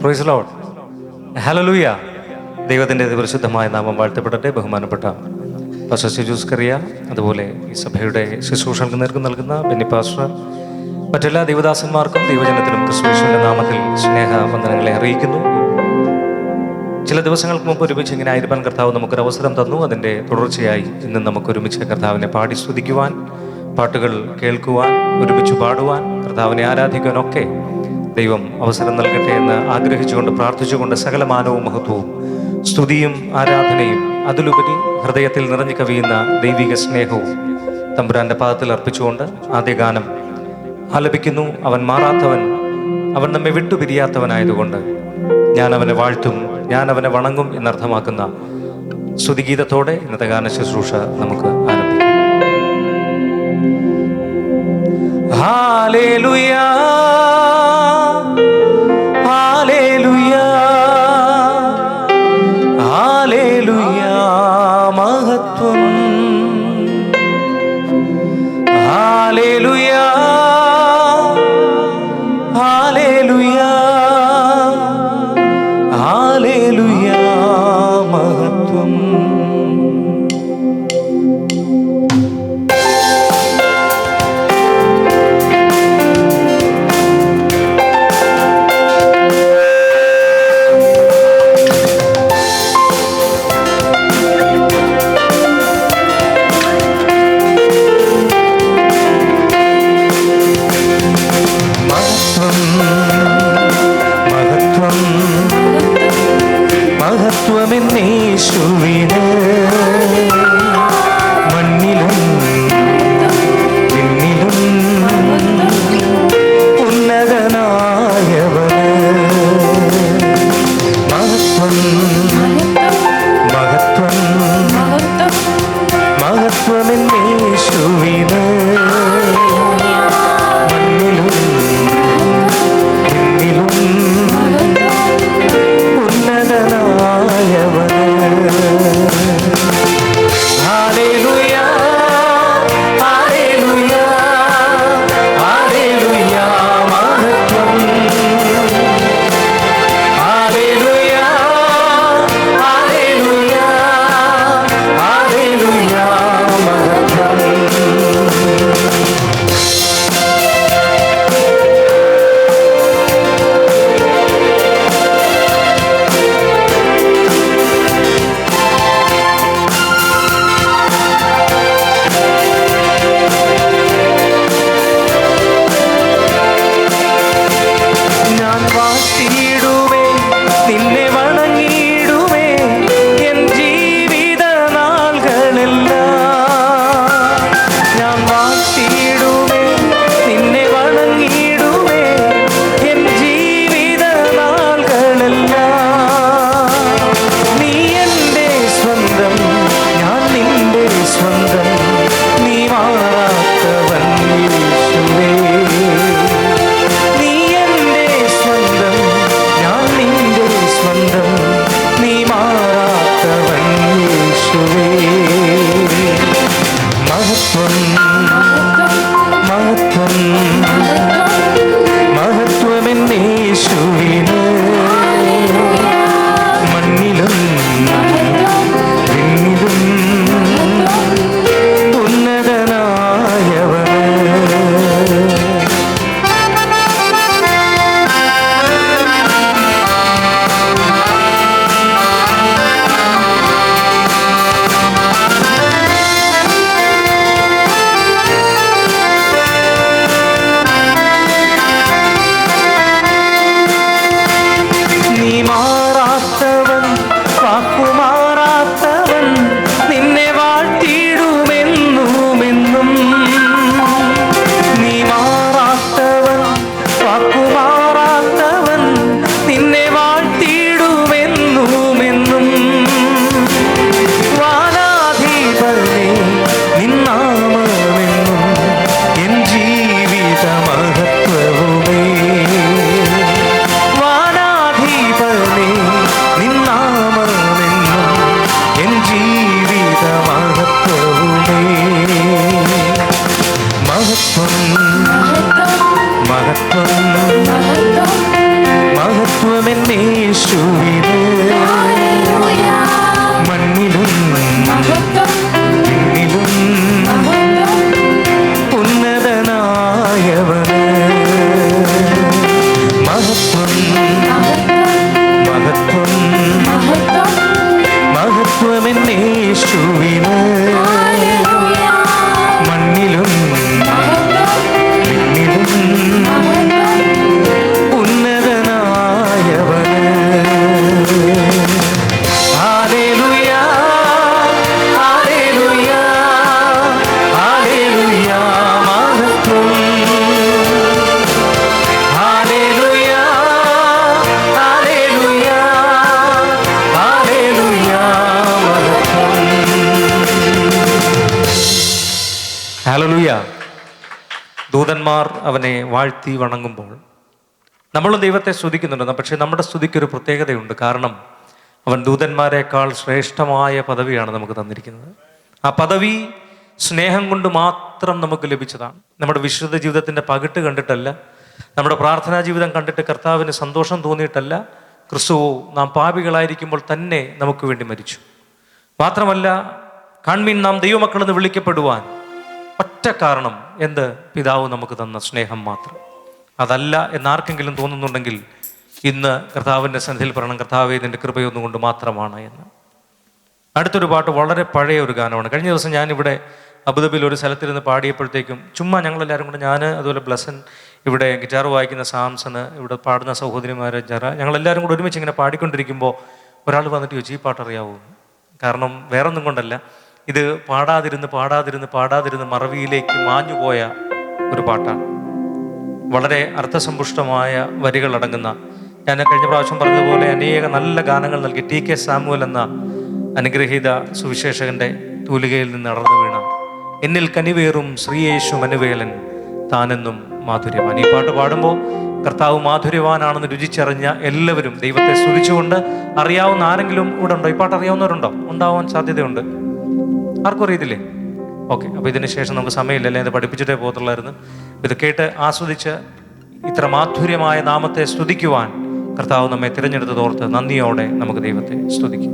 Praise the Lord. Hallelujah. ദൈവത്തിൻ്റെ പരിശുദ്ധമായ നാമം വാഴ്ത്തപ്പെടട്ടെ. ബഹുമാനപ്പെട്ട പാസ്റ്റർ സിജൂസ് കറിയ, അതുപോലെ ഈ സഭയുടെ ശുശ്രൂഷകൾക്ക് നേതൃത്വം നൽകുന്ന ബെന്നി പാസ്റ്റർ, മറ്റെല്ലാ ദൈവദാസന്മാർക്കും ദൈവജനത്തിനും ക്രിസ്തുയേശുവിൻ്റെ നാമത്തിൽ സ്നേഹവന്ദനങ്ങളെ അറിയിക്കുന്നു. ചില ദിവസങ്ങൾക്ക് മുമ്പ് ഒരുമിച്ച് ഇങ്ങനെ ആയിരിക്കാൻ കർത്താവ് നമുക്കൊരു അവസരം തന്നു. അതിൻ്റെ തുടർച്ചയായി ഇന്ന് നമുക്കൊരുമിച്ച് കർത്താവിനെ പാടി സ്തുതിക്കുവാൻ, പാട്ടുകൾ കേൾക്കുവാൻ, ഒരുമിച്ച് പാടുവാൻ, കർത്താവിനെ ആരാധിക്കുവാനൊക്കെ ദൈവം അവസരം നൽകട്ടെ എന്ന് ആഗ്രഹിച്ചുകൊണ്ട് പ്രാർത്ഥിച്ചുകൊണ്ട് സകല മാനവും മഹത്വവും സ്തുതിയും ആരാധനയും അതിലുപരി ഹൃദയത്തിൽ നിറഞ്ഞു കവിയുന്ന ദൈവിക സ്നേഹവും തമ്പുരാൻ്റെ പാദത്തിൽ അർപ്പിച്ചുകൊണ്ട് ആദ്യ ഗാനം ആലപിക്കുന്നു. അവൻ മാറാത്തവൻ, അവൻ നമ്മെ വിട്ടുപിരിയാത്തവനായതുകൊണ്ട് ഞാൻ അവനെ വാഴ്ത്തും, ഞാൻ അവനെ വണങ്ങും എന്നർത്ഥമാക്കുന്ന സ്തുതിഗീതത്തോടെ ഇന്നത്തെ ഗാന ശുശ്രൂഷ നമുക്ക് ആരംഭിക്കാം. ഹല്ലേലൂയ, ഹല്ലേലൂയ, ഹല്ലേലൂയ, മഹത്വം. ഹല്ലേലൂയ, ഹല്ലേലൂയ, ഹല്ലേലൂയ, മഹത്വം. മഹത്വമെന്നേശുവിന് മണ്ണിലും പിന്നിലും ഉന്നതനായവന് മഹത്വം, മഹത്വം, മഹത്വമെന്നേശുവിന് മണ്ണിലും പിന്നിലും ഉന്നതനായവൻ. ഹല്ലേലൂയ, ഹല്ലേലൂയ, ഹല്ലേലൂയ, മഹത്വം. ഹല്ലേലൂയ, ഹല്ലേലൂയ, ഹല്ലേലൂയ, മഹത്വം. മഹത്വം, മഹത്വമെന്നേശുവിന് യേശുവിന് മണ്ണിലും വിണ്ണിലും ഉന്നതനായവന് മഹത്വം മഹത്വം മഹത്വമെന്നേശുവിന് മണ്ണിലും വിണ്ണിലും ഉന്നതനായവന്. ഹല്ലേലൂയ ഹല്ലേലൂയ ഹല്ലേലൂയ മഹത്വം. ഹല്ലേലൂയ ഹല്ലേലൂയ ഹല്ലേലൂയ മഹത്വം. ഹല്ലേലൂയ. ദൂതന്മാർ അവനെ വാഴ്ത്തി വണങ്ങുമ്പോൾ നമ്മളും ദൈവത്തെ സ്തുതിക്കുന്നുണ്ട്. പക്ഷേ നമ്മുടെ സ്തുതിക്കൊരു പ്രത്യേകതയുണ്ട്. കാരണം അവൻ ദൂതന്മാരെക്കാൾ ശ്രേഷ്ഠമായ പദവിയാണ് നമുക്ക് തന്നിരിക്കുന്നത്. ആ പദവി സ്നേഹം കൊണ്ട് മാത്രം നമുക്ക് ലഭിച്ചതാണ്. നമ്മുടെ വിശുദ്ധ ജീവിതത്തിൻ്റെ പകിട്ട് കണ്ടിട്ടല്ല, നമ്മുടെ പ്രാർത്ഥനാ ജീവിതം കണ്ടിട്ട് കർത്താവിന് സന്തോഷം തോന്നിയിട്ടല്ല. ക്രിസ്തു നാം പാപികളായിരിക്കുമ്പോൾ തന്നെ നമുക്ക് വേണ്ടി മരിച്ചു. മാത്രമല്ല, കാൺമീൻ നാം ദൈവമക്കളെന്ന് വിളിക്കപ്പെടുവാൻ ഒറ്റ കാരണം എന്ത്? പിതാവ് നമുക്ക് തന്ന സ്നേഹം മാത്രം. അതല്ല എന്നാർക്കെങ്കിലും തോന്നുന്നുണ്ടെങ്കിൽ ഇന്ന് കർത്താവിൻ്റെ സന്നിധിയിൽ പറയണം, കർത്താവേ ഇതിൻ്റെ കൃപയൊന്നുകൊണ്ട് മാത്രമാണ് എന്ന്. അടുത്തൊരു പാട്ട് വളരെ പഴയ ഒരു ഗാനമാണ്. കഴിഞ്ഞ ദിവസം ഞാനിവിടെ അബുദാബിയിൽ ഒരു സ്ഥലത്തിരുന്ന് പാടിയപ്പോഴത്തേക്കും ചുമ്മാ ഞങ്ങളെല്ലാവരും കൂടെ, ഞാൻ അതുപോലെ ബ്ലസൻ, ഇവിടെ ഗിറ്റാർ വായിക്കുന്ന സാംസണ്, ഇവിടെ പാടുന്ന സഹോദരിമാർ ജറ, ഞങ്ങളെല്ലാവരും കൂടെ ഒരുമിച്ച് ഇങ്ങനെ പാടിക്കൊണ്ടിരിക്കുമ്പോൾ ഒരാൾ വന്നിട്ട് ചോദിച്ചു, ഈ പാട്ട് അറിയാവൂ? കാരണം വേറൊന്നും കൊണ്ടല്ല, ഇത് പാടാതിരുന്ന് മറവിയിലേക്ക് മാഞ്ഞുപോയ ഒരു പാട്ടാണ്. വളരെ അർത്ഥസമ്പുഷ്ടമായ വരികൾ അടങ്ങുന്ന, ഞാൻ കഴിഞ്ഞ പ്രാവശ്യം പറഞ്ഞതുപോലെ അനേക നല്ല ഗാനങ്ങൾ നൽകി TK സാമുവൽ എന്ന അനുഗ്രഹീത സുവിശേഷകന്റെ തൂലികയിൽ നിന്ന് അടർന്നു വീണ എന്നിൽ കനിവേറും ശ്രീയേശു മനുവേലൻ താനെന്നും മാധുര്യവാൻ. ഈ പാട്ട് പാടുമ്പോൾ കർത്താവ് മാധുര്യവാനാണെന്ന് രുചിച്ചറിഞ്ഞ എല്ലാവരും ദൈവത്തെ സ്തുതിച്ചുകൊണ്ട്, അറിയാവുന്ന ആരെങ്കിലും ഇവിടെ ഉണ്ടോ? ഈ പാട്ട് അറിയാവുന്നവരുണ്ടോ? ഉണ്ടാവാൻ സാധ്യതയുണ്ട്. ആർക്കും അറിയത്തില്ലേ? ഓക്കെ, അപ്പോൾ ഇതിന് ശേഷം നമുക്ക് സമയമില്ലല്ലേ, ഇത് പഠിപ്പിച്ചിട്ടേ പോകത്തുള്ളായിരുന്നു. ഇത് കേട്ട് ആസ്വദിച്ച് ഇത്ര മാധുര്യമായ നാമത്തെ സ്തുതിക്കുവാൻ കർത്താവ് നമ്മെ തിരഞ്ഞെടുത്തതോർത്ത് നന്ദിയോടെ നമുക്ക് ദൈവത്തെ സ്തുതിക്കും.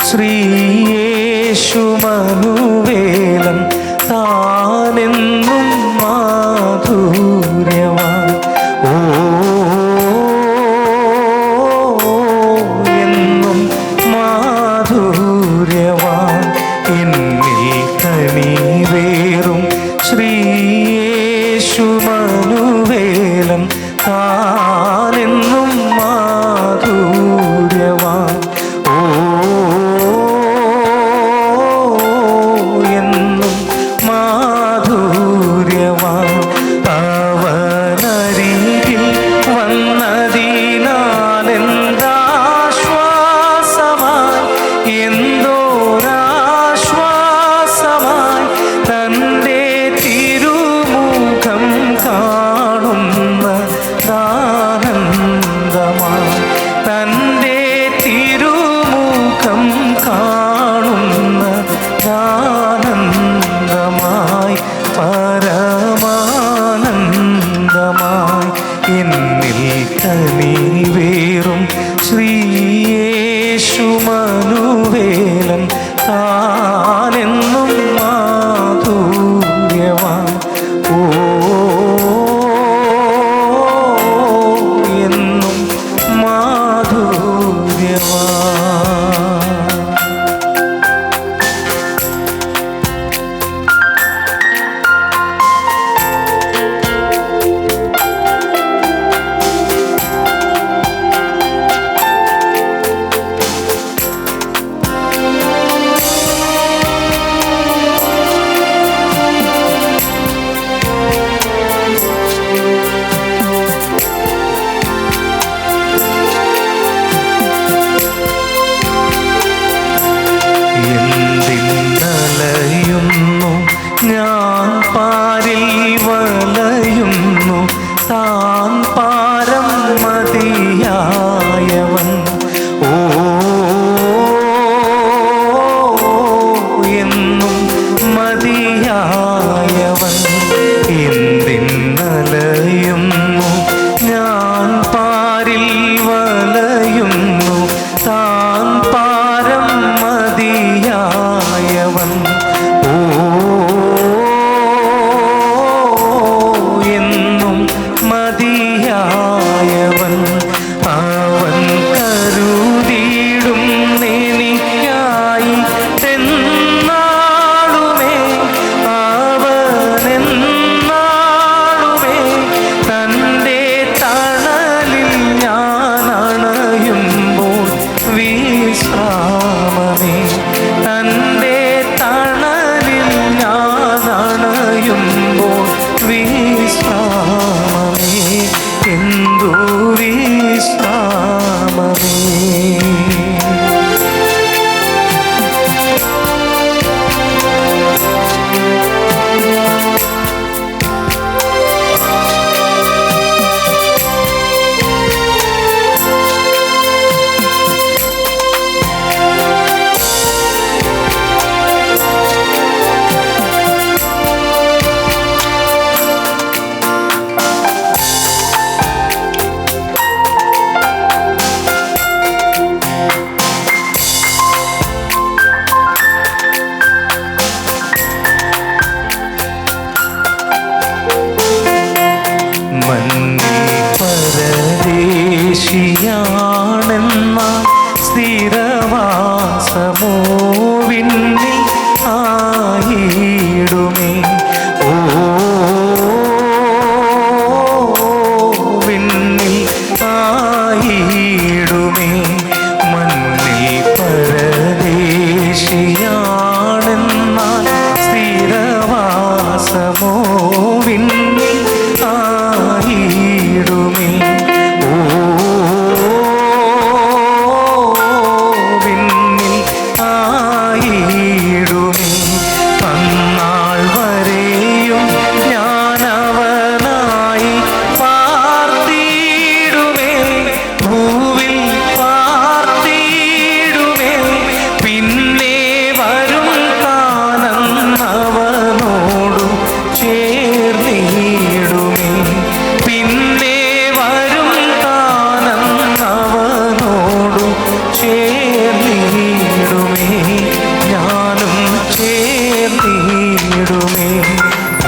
ശ്രീയേശു മനുവേലൻ താനെന്നും മാധുര്യവാൻ. ഓ എന്നും മാധുര്യവാൻ. എന്നിൽ കനിവേറും ശ്രീയേശു മനുവേലൻ താനെന്നും മാധുര്യവാൻ. ഓ എന്നും വിണ്ണിൽ ആയിടുമേ. ഓ വിണ്ണിൽ ആയിടുമേ. മണ്ണിൽ പരദേശിയാണെന്നാൽ സ്ഥിരവാസമോ വിണ്ണിൽ ആയിടുമേ. ഓ വിണ്ണിൽ ആയിടുമേ. അന്നാൾ വരെയും ഞാനവനായി പാർത്തിടുമേ. ഭൂവിൽ പാർത്തിടുമേ. പിന്നെ വരും കാലന്നവനോടു ചേർന്നിടുമേ. പിന്നെ വരും കാലന്നവനോടു ചേർന്നിടുമേ. ഞാനും ചേർന്നിടുമേ.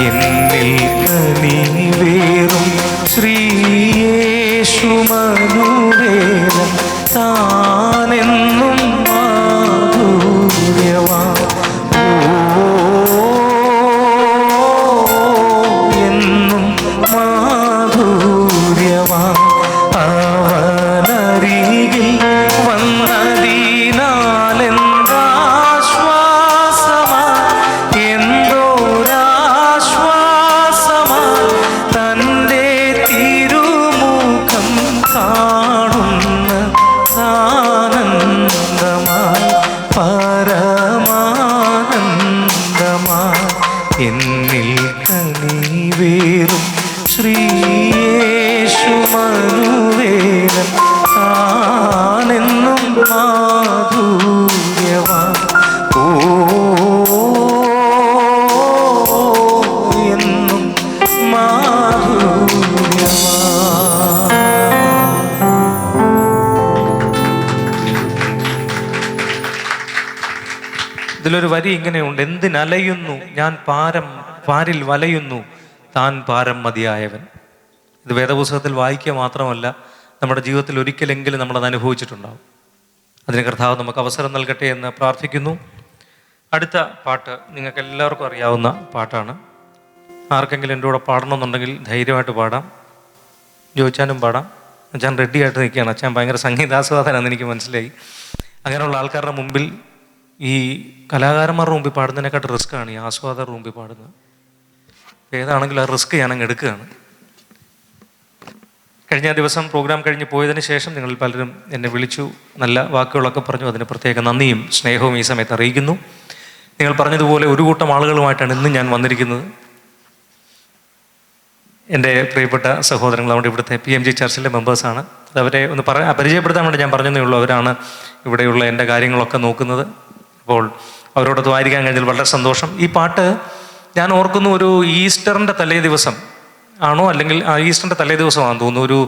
എന്നിൽ കനിവേറും ശ്രീയേശു മനുവേലൻ താനെന്നും മാധുര്യവാൻ. എന്നും മാധുര്യവാൻ. അവനരികിൽ വന്നതിനാലെന്താശ്വാസമാ, എന്തോരാശ്വാസമാ. തൻ്റെ തിരുമുഖം കാണുന്ന ആനന്ദമായി പരമാനന്ദമായി. എന്നിൽ കനിവേറും ശ്രീയേശു മനുവേലൻ താനെന്നും മാധുര്യവാൻ. ഓ എന്നും മാധുര്യവാൻ. ഇതിലൊരു വരി ഇങ്ങനെയുണ്ട്: എന്തിനലയുന്നു ഞാൻ പാരിൽ വലയുന്നു, താൻ പാരം മതിയായവൻ. ഇത് വേദപുസ്തകത്തിൽ വായിക്കുക മാത്രമല്ല, നമ്മുടെ ജീവിതത്തിൽ ഒരിക്കലെങ്കിലും നമ്മളത് അനുഭവിച്ചിട്ടുണ്ടാവും. അതിന് കർത്താവ് നമുക്ക് അവസരം നൽകട്ടെ എന്ന് പ്രാർത്ഥിക്കുന്നു. അടുത്ത പാട്ട് നിങ്ങൾക്ക് എല്ലാവർക്കും അറിയാവുന്ന പാട്ടാണ്. ആർക്കെങ്കിലും എൻ്റെ കൂടെ പാടണമെന്നുണ്ടെങ്കിൽ ധൈര്യമായിട്ട് പാടാം. ചോദിച്ചാലും പാടാം. അച്ഛൻ റെഡി ആയിട്ട് നിൽക്കുകയാണ്. അച്ഛൻ ഭയങ്കര സംഗീതാസ്വാദനാണെന്ന് എനിക്ക് മനസ്സിലായി. അങ്ങനെയുള്ള ആൾക്കാരുടെ മുമ്പിൽ, ഈ കലാകാരന്മാരുടെ മുമ്പിൽ പാടുന്നതിനെക്കാട്ട് റിസ്ക്കാണ് ഈ ആസ്വാദകരുടെ മുമ്പിൽ പാടുന്നത്. ഏതാണെങ്കിലും ആ റിസ്ക് ഞാനങ്ങ് എടുക്കുകയാണ്. കഴിഞ്ഞ ദിവസം പ്രോഗ്രാം കഴിഞ്ഞ് പോയതിന് ശേഷം നിങ്ങൾ പലരും എന്നെ വിളിച്ചു, നല്ല വാക്കുകളൊക്കെ പറഞ്ഞു. അതിന് പ്രത്യേക നന്ദിയും സ്നേഹവും ഈ സമയത്ത് അറിയിക്കുന്നു. നിങ്ങൾ പറഞ്ഞതുപോലെ ഒരു കൂട്ടം ആളുകളുമായിട്ടാണ് ഇന്നും ഞാൻ വന്നിരിക്കുന്നത്. എൻ്റെ പ്രിയപ്പെട്ട സഹോദരങ്ങൾ, നമ്മുടെ ഇവിടുത്തെ PMG ചർച്ചിലെ മെമ്പേഴ്സാണ്. അവരെ ഒന്ന് പരിചയപ്പെടുത്താൻ വേണ്ടി ഞാൻ പറഞ്ഞതേ ഉള്ളൂ. അവരാണ് ഇവിടെയുള്ള എൻ്റെ കാര്യങ്ങളൊക്കെ നോക്കുന്നത്. അപ്പോൾ അവരോടൊത്ത് വായിക്കാൻ കഴിഞ്ഞതിൽ വളരെ സന്തോഷം. ഈ പാട്ട് ഞാൻ ഓർക്കുന്നു, ഒരു ഈസ്റ്ററിൻ്റെ തലേ ദിവസം ആണോ, അല്ലെങ്കിൽ ആ ഈസ്റ്ററിൻ്റെ തലേ ദിവസമാണെന്ന് തോന്നുന്നു. ഒരു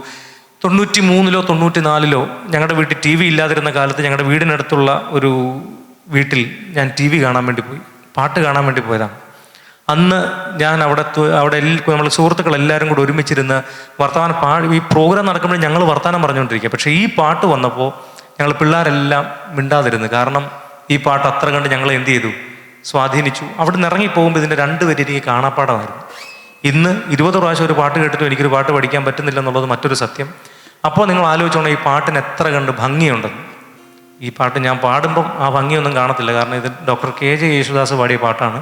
93-ലോ 94-ലോ ഞങ്ങളുടെ വീട്ടിൽ TV ഇല്ലാതിരുന്ന കാലത്ത് ഞങ്ങളുടെ വീടിനടുത്തുള്ള ഒരു വീട്ടിൽ ഞാൻ TV കാണാൻ വേണ്ടി പോയി, പാട്ട് കാണാൻ വേണ്ടി പോയതാണ്. അന്ന് ഞാൻ അവിടെ നമ്മൾ സുഹൃത്തുക്കളെല്ലാവരും കൂടെ ഒരുമിച്ചിരുന്ന് ഈ പ്രോഗ്രാം നടക്കുമ്പോൾ ഞങ്ങൾ വർത്തമാനം പറഞ്ഞുകൊണ്ടിരിക്കുക. പക്ഷേ ഈ പാട്ട് വന്നപ്പോൾ ഞങ്ങൾ പിള്ളേരെല്ലാം മിണ്ടാതിരുന്നു. കാരണം ഈ പാട്ട് അത്ര കണ്ട് ഞങ്ങൾ എന്ത് ചെയ്തു, സ്വാധീനിച്ചു. അവിടെ നിന്ന് ഇറങ്ങി പോകുമ്പോൾ ഇതിൻ്റെ 2 വരി എനിക്ക് കാണാപ്പാടമായിരുന്നു. ഇന്ന് 20 പ്രാവശ്യം ഒരു പാട്ട് കേട്ടിട്ടും എനിക്കൊരു പാട്ട് പഠിക്കാൻ പറ്റുന്നില്ല എന്നുള്ളത് മറ്റൊരു സത്യം. അപ്പോൾ നിങ്ങൾ ആലോചിച്ചോണം ഈ പാട്ടിന് എത്ര കണ്ട് ഭംഗിയുണ്ടെന്ന്. ഈ പാട്ട് ഞാൻ പാടുമ്പം ആ ഭംഗിയൊന്നും കാണത്തില്ല. കാരണം ഇത് ഡോക്ടർ KJ യേശുദാസ് പാടിയ പാട്ടാണ്.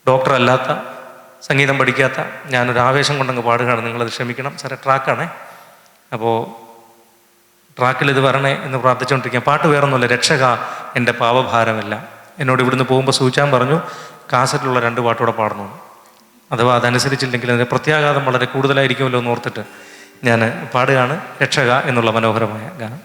ഡോക്ടർ അല്ലാത്ത, സംഗീതം പഠിക്കാത്ത ഞാനൊരു ആവേശം കൊണ്ടങ്ങ് പാടുകയാണ്. നിങ്ങളത് ക്ഷമിക്കണം. സാറേ, ട്രാക്കാണേ. അപ്പോൾ ട്രാക്കിൽ ഇത് വരണേ എന്ന് പ്രാർത്ഥിച്ചുകൊണ്ടിരിക്കുക. പാട്ട് വേറൊന്നുമില്ല, രക്ഷക എൻ്റെ പാപഭാരമല്ല. എന്നോട് ഇവിടുന്ന് പോകുമ്പോൾ സൂചിച്ചാൻ പറഞ്ഞു, കാസറ്റിലുള്ള 2 പാട്ടൂടെ പാടണമെന്ന്. അഥവാ അതനുസരിച്ചില്ലെങ്കിൽ അതിൻ്റെ പ്രത്യാഘാതം വളരെ കൂടുതലായിരിക്കുമല്ലോ എന്ന് ഓർത്തിട്ട് ഞാൻ പാടുകയാണ് രക്ഷക എന്നുള്ള മനോഹരമായ ഗാനം.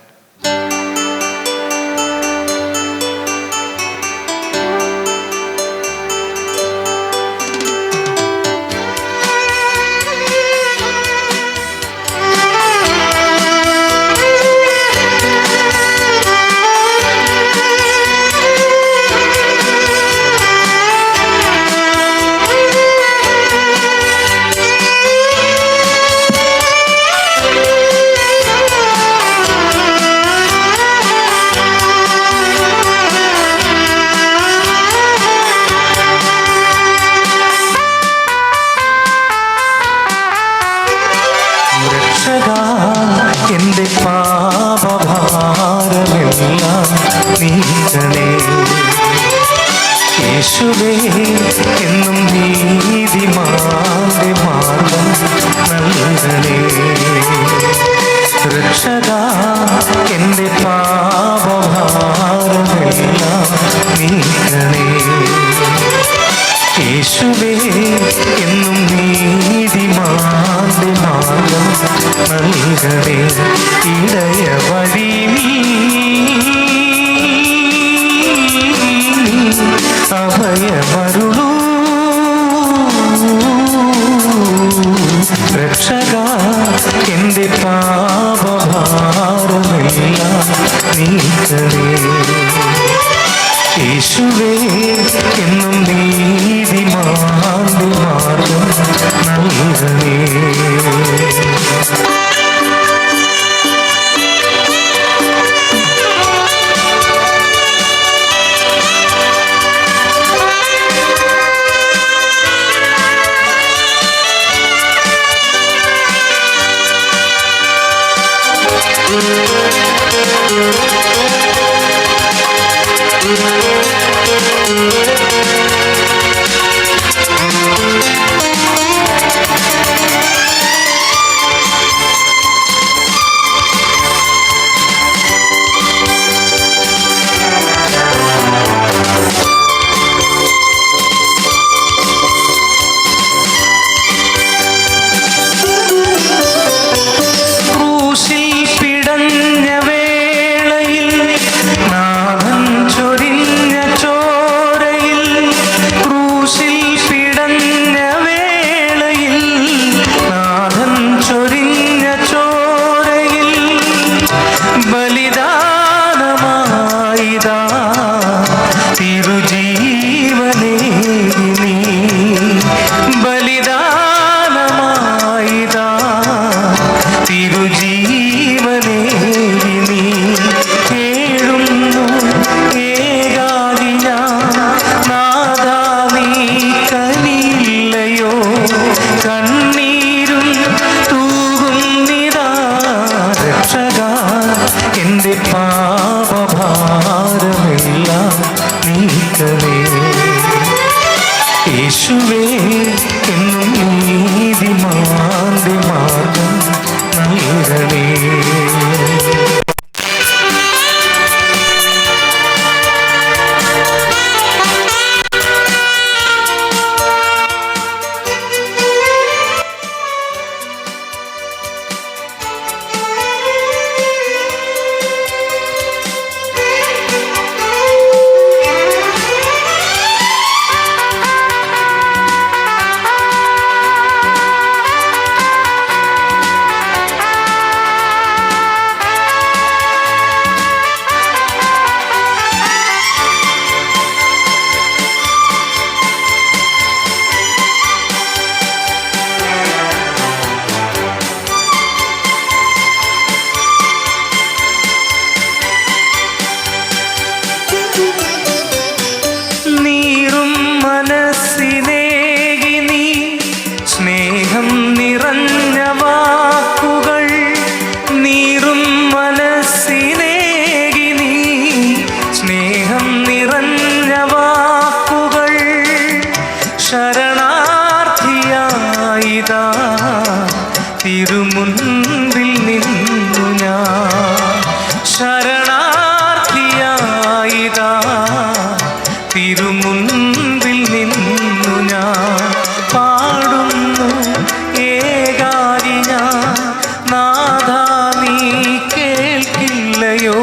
യേശുവേ എന്നും നീതിമാന്റെ മാർഗം നൽകണേ. രക്ഷകാ എൻ്റെ പാപഭാരമെല്ലാം നീക്കണേ. യേശുവേ എന്നും നീതിമാന്റെ മാർഗം നൽകണേ. ഇടയ വഴി അഭയമരുളൂ. രക്ഷകാ എൻ്റെ പാപഭാരമെല്ലാം നീക്കണേ. യേശുവേ എന്നും നീതിമാന്റെ മാർഗം നൽകണേ. എൻ്റെ പാപഭാരമെല്ലാം നീക്കണേ. യേശുവേ എന്നും നീതിമാന്റെ മാർഗം നൽകണേ. സ്നേഹം നിറഞ്ഞ വാക്കുകൾ നീറും മനസ്സിനേകി നീ. സ്നേഹം നിറഞ്ഞ വാക്കുകൾ ശരണാർത്ഥിയായിതാ തിരുമുൻപിൽ നിന്നു ഞാൻ. ശരണാർത്ഥിയായിതാ തിരുമുൻപിൽ നിന്നു ഞാൻ. പാടുന്നു ഏകാരി ഞാൻ. നാഥാ നീ കേൾക്കില്ലയോ?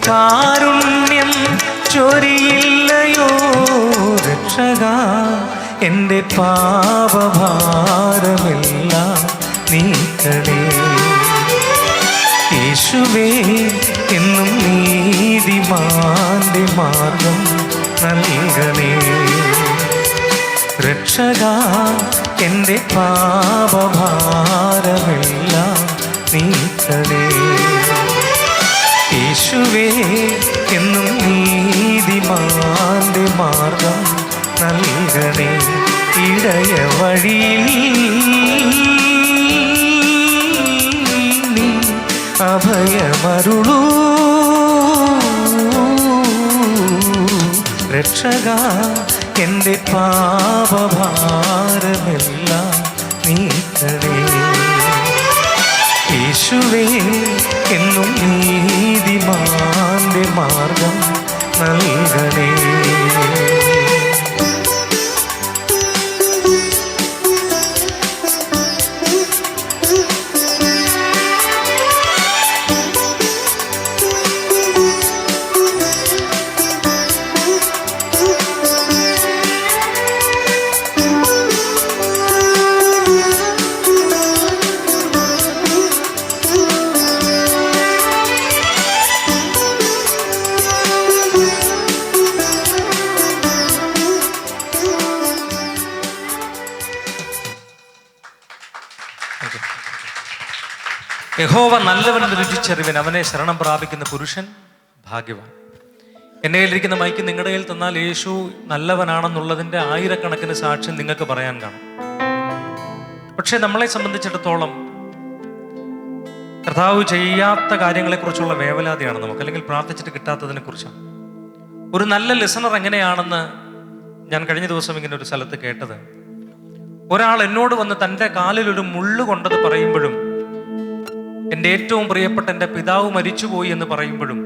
കാരുണ്യം ചൊരിയില്ലയോ? രക്ഷകാ എൻ്റെ പാപഭാരമെല്ലാം നീക്കണേ. യേശുവേ എന്നും നീതിമാന്റെ മാർഗം നൽകണേ. രക്ഷകാ എൻ്റെ പാപഭാരമെല്ലാം നീക്കണേ. യേശുവേ എന്നും നീതിമാന്റെ മാർഗം നൽകണേ. ഇടയ വഴിയിൽ നീ അഭയമരുളൂ. രക്ഷകാ എൻ്റെ പാപഭാരമെല്ലാം നീക്കണേ. യേശുവേ എന്നും നീതിമാന്റെ മാർഗം നൽകണേ. യഹോവ നല്ലവനെന്ന് രുചിച്ചറിവൻ, അവനെ ശരണം പ്രാപിക്കുന്ന പുരുഷൻ ഭാഗ്യവാൻ. എൻ്റെ കയ്യിലിരിക്കുന്ന മൈക്ക് നിങ്ങളുടെ കയ്യിൽ തന്നാൽ യേശു നല്ലവനാണെന്നുള്ളതിൻ്റെ ആയിരക്കണക്കിന് സാക്ഷ്യം നിങ്ങൾക്ക് പറയാൻ കാണും. പക്ഷെ നമ്മളെ സംബന്ധിച്ചിടത്തോളം കർത്താവ് ചെയ്യാത്ത കാര്യങ്ങളെക്കുറിച്ചുള്ള വേവലാതിയാണ് നമുക്ക്, അല്ലെങ്കിൽ പ്രാർത്ഥിച്ചിട്ട് കിട്ടാത്തതിനെ കുറിച്ചാണ്. ഒരു നല്ല ലിസണർ എങ്ങനെയാണെന്ന് ഞാൻ കഴിഞ്ഞ ദിവസം ഇങ്ങനെ ഒരു സ്ഥലത്ത് കേട്ടത്, ഒരാൾ എന്നോട് വന്ന് തൻ്റെ കാലിൽ ഒരു മുള്ളു കൊണ്ടത് പറയുമ്പോഴും, എൻ്റെ ഏറ്റവും പ്രിയപ്പെട്ട എൻ്റെ പിതാവ് മരിച്ചുപോയി എന്ന് പറയുമ്പോഴും,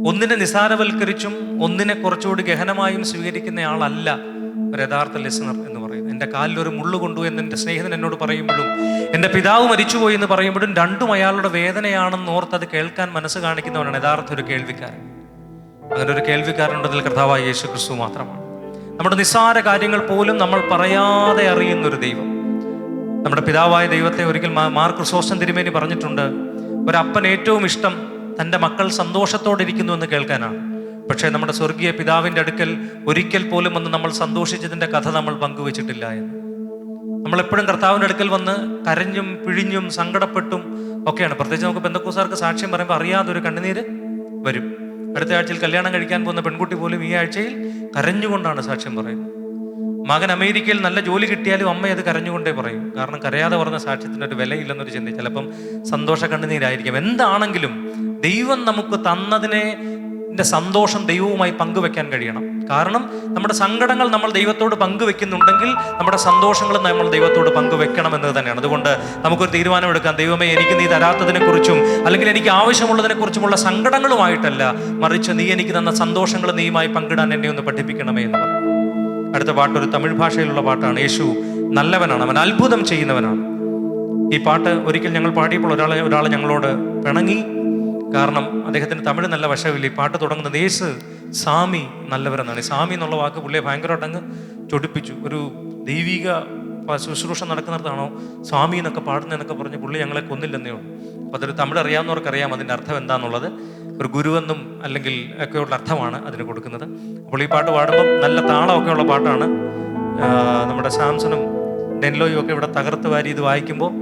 ഒന്നിനെ നിസാരവൽക്കരിച്ചും ഒന്നിനെ കുറച്ചുകൂടി ഗഹനമായും സ്വീകരിക്കുന്ന ആളല്ല ഒരു യഥാർത്ഥ ലിസണർ എന്ന് പറയുന്നത്. എൻ്റെ കാലിൽ ഒരു മുള്ളു കൊണ്ടു എന്ന് എൻ്റെ സ്നേഹിതൻ എന്നോട് പറയുമ്പോഴും, എൻ്റെ പിതാവ് മരിച്ചുപോയി എന്ന് പറയുമ്പോഴും, രണ്ടും അയാളുടെ വേദനയാണെന്ന് ഓർത്ത് അത് കേൾക്കാൻ മനസ്സ് കാണിക്കുന്നവനാണ് യഥാർത്ഥ ഒരു കേൾവിക്കാരൻ. അങ്ങനെ ഒരു കേൾവിക്കാരനുണ്ടതിൽ കർത്താവായ യേശു ക്രിസ്തു മാത്രമാണ്. നമ്മുടെ നിസ്സാര കാര്യങ്ങൾ പോലും നമ്മൾ പറയാതെ അറിയുന്നൊരു ദൈവം. നമ്മുടെ പിതാവായ ദൈവത്തെ ഒരിക്കൽ മാർ ക്രിസോസ്റ്റം തിരുമേനി പറഞ്ഞിട്ടുണ്ട്, ഒരപ്പൻ ഏറ്റവും ഇഷ്ടം തൻ്റെ മക്കൾ സന്തോഷത്തോടെ ഇരിക്കുന്നു എന്ന് കേൾക്കാനാണ്. പക്ഷേ നമ്മുടെ സ്വർഗീയ പിതാവിൻ്റെ അടുക്കൽ ഒരിക്കൽ പോലും വന്ന് നമ്മൾ സന്തോഷിച്ചതിൻ്റെ കഥ നമ്മൾ പങ്കുവച്ചിട്ടില്ല എന്ന്. നമ്മളെപ്പോഴും കർത്താവിൻ്റെ അടുക്കൽ വന്ന് കരഞ്ഞും പിഴിഞ്ഞും സങ്കടപ്പെട്ടും ഒക്കെയാണ്. പ്രത്യേകിച്ച് നമുക്ക് പെന്തക്കോസ്തുകാർക്ക് സാക്ഷ്യം പറയുമ്പോൾ അറിയാതെ ഒരു കണ്ണുനീര് വരും. അടുത്ത ആഴ്ചയിൽ കല്യാണം കഴിക്കാൻ പോകുന്ന പെൺകുട്ടി പോലും ഈ ആഴ്ചയിൽ കരഞ്ഞുകൊണ്ടാണ് സാക്ഷ്യം പറയുന്നത്. മകൻ അമേരിക്കയിൽ നല്ല ജോലി കിട്ടിയാലും അമ്മ അത് കരഞ്ഞുകൊണ്ടേ പറയും. കാരണം കരയാതെ പറഞ്ഞ സാക്ഷ്യത്തിന് ഒരു വിലയില്ലെന്നൊരു ചിന്ത. ചിലപ്പം സന്തോഷ കണ്ണുനീരായിരിക്കും. എന്താണെങ്കിലും ദൈവം നമുക്ക് തന്നതിനെ സന്തോഷം ദൈവവുമായി പങ്കുവെക്കാൻ കഴിയണം. കാരണം നമ്മുടെ സങ്കടങ്ങൾ നമ്മൾ ദൈവത്തോട് പങ്കുവെക്കുന്നുണ്ടെങ്കിൽ നമ്മുടെ സന്തോഷങ്ങൾ നമ്മൾ ദൈവത്തോട് പങ്കുവെക്കണം എന്നത് തന്നെയാണ്. അതുകൊണ്ട് നമുക്കൊരു തീരുമാനമെടുക്കാം, ദൈവമേ എനിക്ക് നീ തരാത്തതിനെ കുറിച്ചും അല്ലെങ്കിൽ എനിക്ക് ആവശ്യമുള്ളതിനെ കുറിച്ചുമുള്ള സങ്കടങ്ങളുമായിട്ടല്ല, മറിച്ച് നീ എനിക്ക് തന്ന സന്തോഷങ്ങൾ നീയുമായി പങ്കിടാൻ എന്നെ ഒന്ന് പഠിപ്പിക്കണമേ എന്ന് പറഞ്ഞു. അടുത്ത പാട്ട് ഒരു തമിഴ് ഭാഷയിലുള്ള പാട്ടാണ്. യേശു നല്ലവനാണ്, അവൻ അത്ഭുതം ചെയ്യുന്നവനാണ്. ഈ പാട്ട് ഒരിക്കൽ ഞങ്ങൾ പാടിയപ്പോൾ ഒരാൾ ഞങ്ങളോട് പിണങ്ങി. കാരണം അദ്ദേഹത്തിന് തമിഴ് നല്ല വശമില്ല. ഈ പാട്ട് തുടങ്ങുന്നത് യേശു സാമി നല്ലവരെന്നാണ്. സാമി എന്നുള്ള വാക്ക് പുള്ളിയെ ഭയങ്കരമായിട്ട് അങ്ങ് ചൊടിപ്പിച്ചു. ഒരു ദൈവിക ശുശ്രൂഷ നടക്കുന്നിടത്താണോ സ്വാമി എന്നൊക്കെ പാടുന്നതെന്നൊക്കെ പറഞ്ഞ് പുള്ളി ഞങ്ങളെ കൊന്നില്ലെന്നേ ഉള്ളൂ. അപ്പോൾ അതൊരു തമിഴ് അറിയാവുന്നവർക്കറിയാം അതിൻ്റെ അർത്ഥം എന്താണെന്നുള്ളത്. ഒരു ഗുരുവെന്നും അല്ലെങ്കിൽ ഒക്കെയുള്ള അർത്ഥമാണ് അതിന് കൊടുക്കുന്നത്. അപ്പോൾ ഈ പാട്ട് പാടുമ്പം നല്ല താളമൊക്കെ ഉള്ള പാട്ടാണ്. നമ്മുടെ സാംസണും ഡെൻലോയും ഒക്കെ ഇവിടെ തകർത്ത് വാരി ഇത് വായിക്കുമ്പോൾ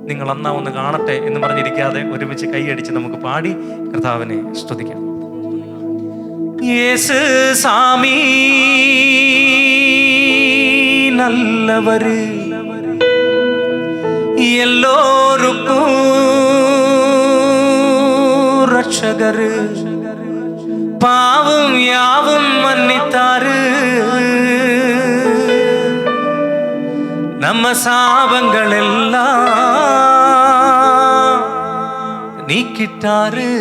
നിങ്ങൾ അന്നാ ഒന്ന് കാണട്ടെ എന്ന് പറഞ്ഞിരിക്കാതെ ഒരുമിച്ച് കൈയടിച്ച് നമുക്ക് പാടി കർത്താവിനെ സ്തുതിക്കാം. യേശു സാമി നല്ലവര്, എല്ലോരുക്കും രക്ഷകര്, പാവം യാവും മன்னித்தாரு, நம்ம சாபங்கள் எல்லாம் நீக்கிட்டாரு.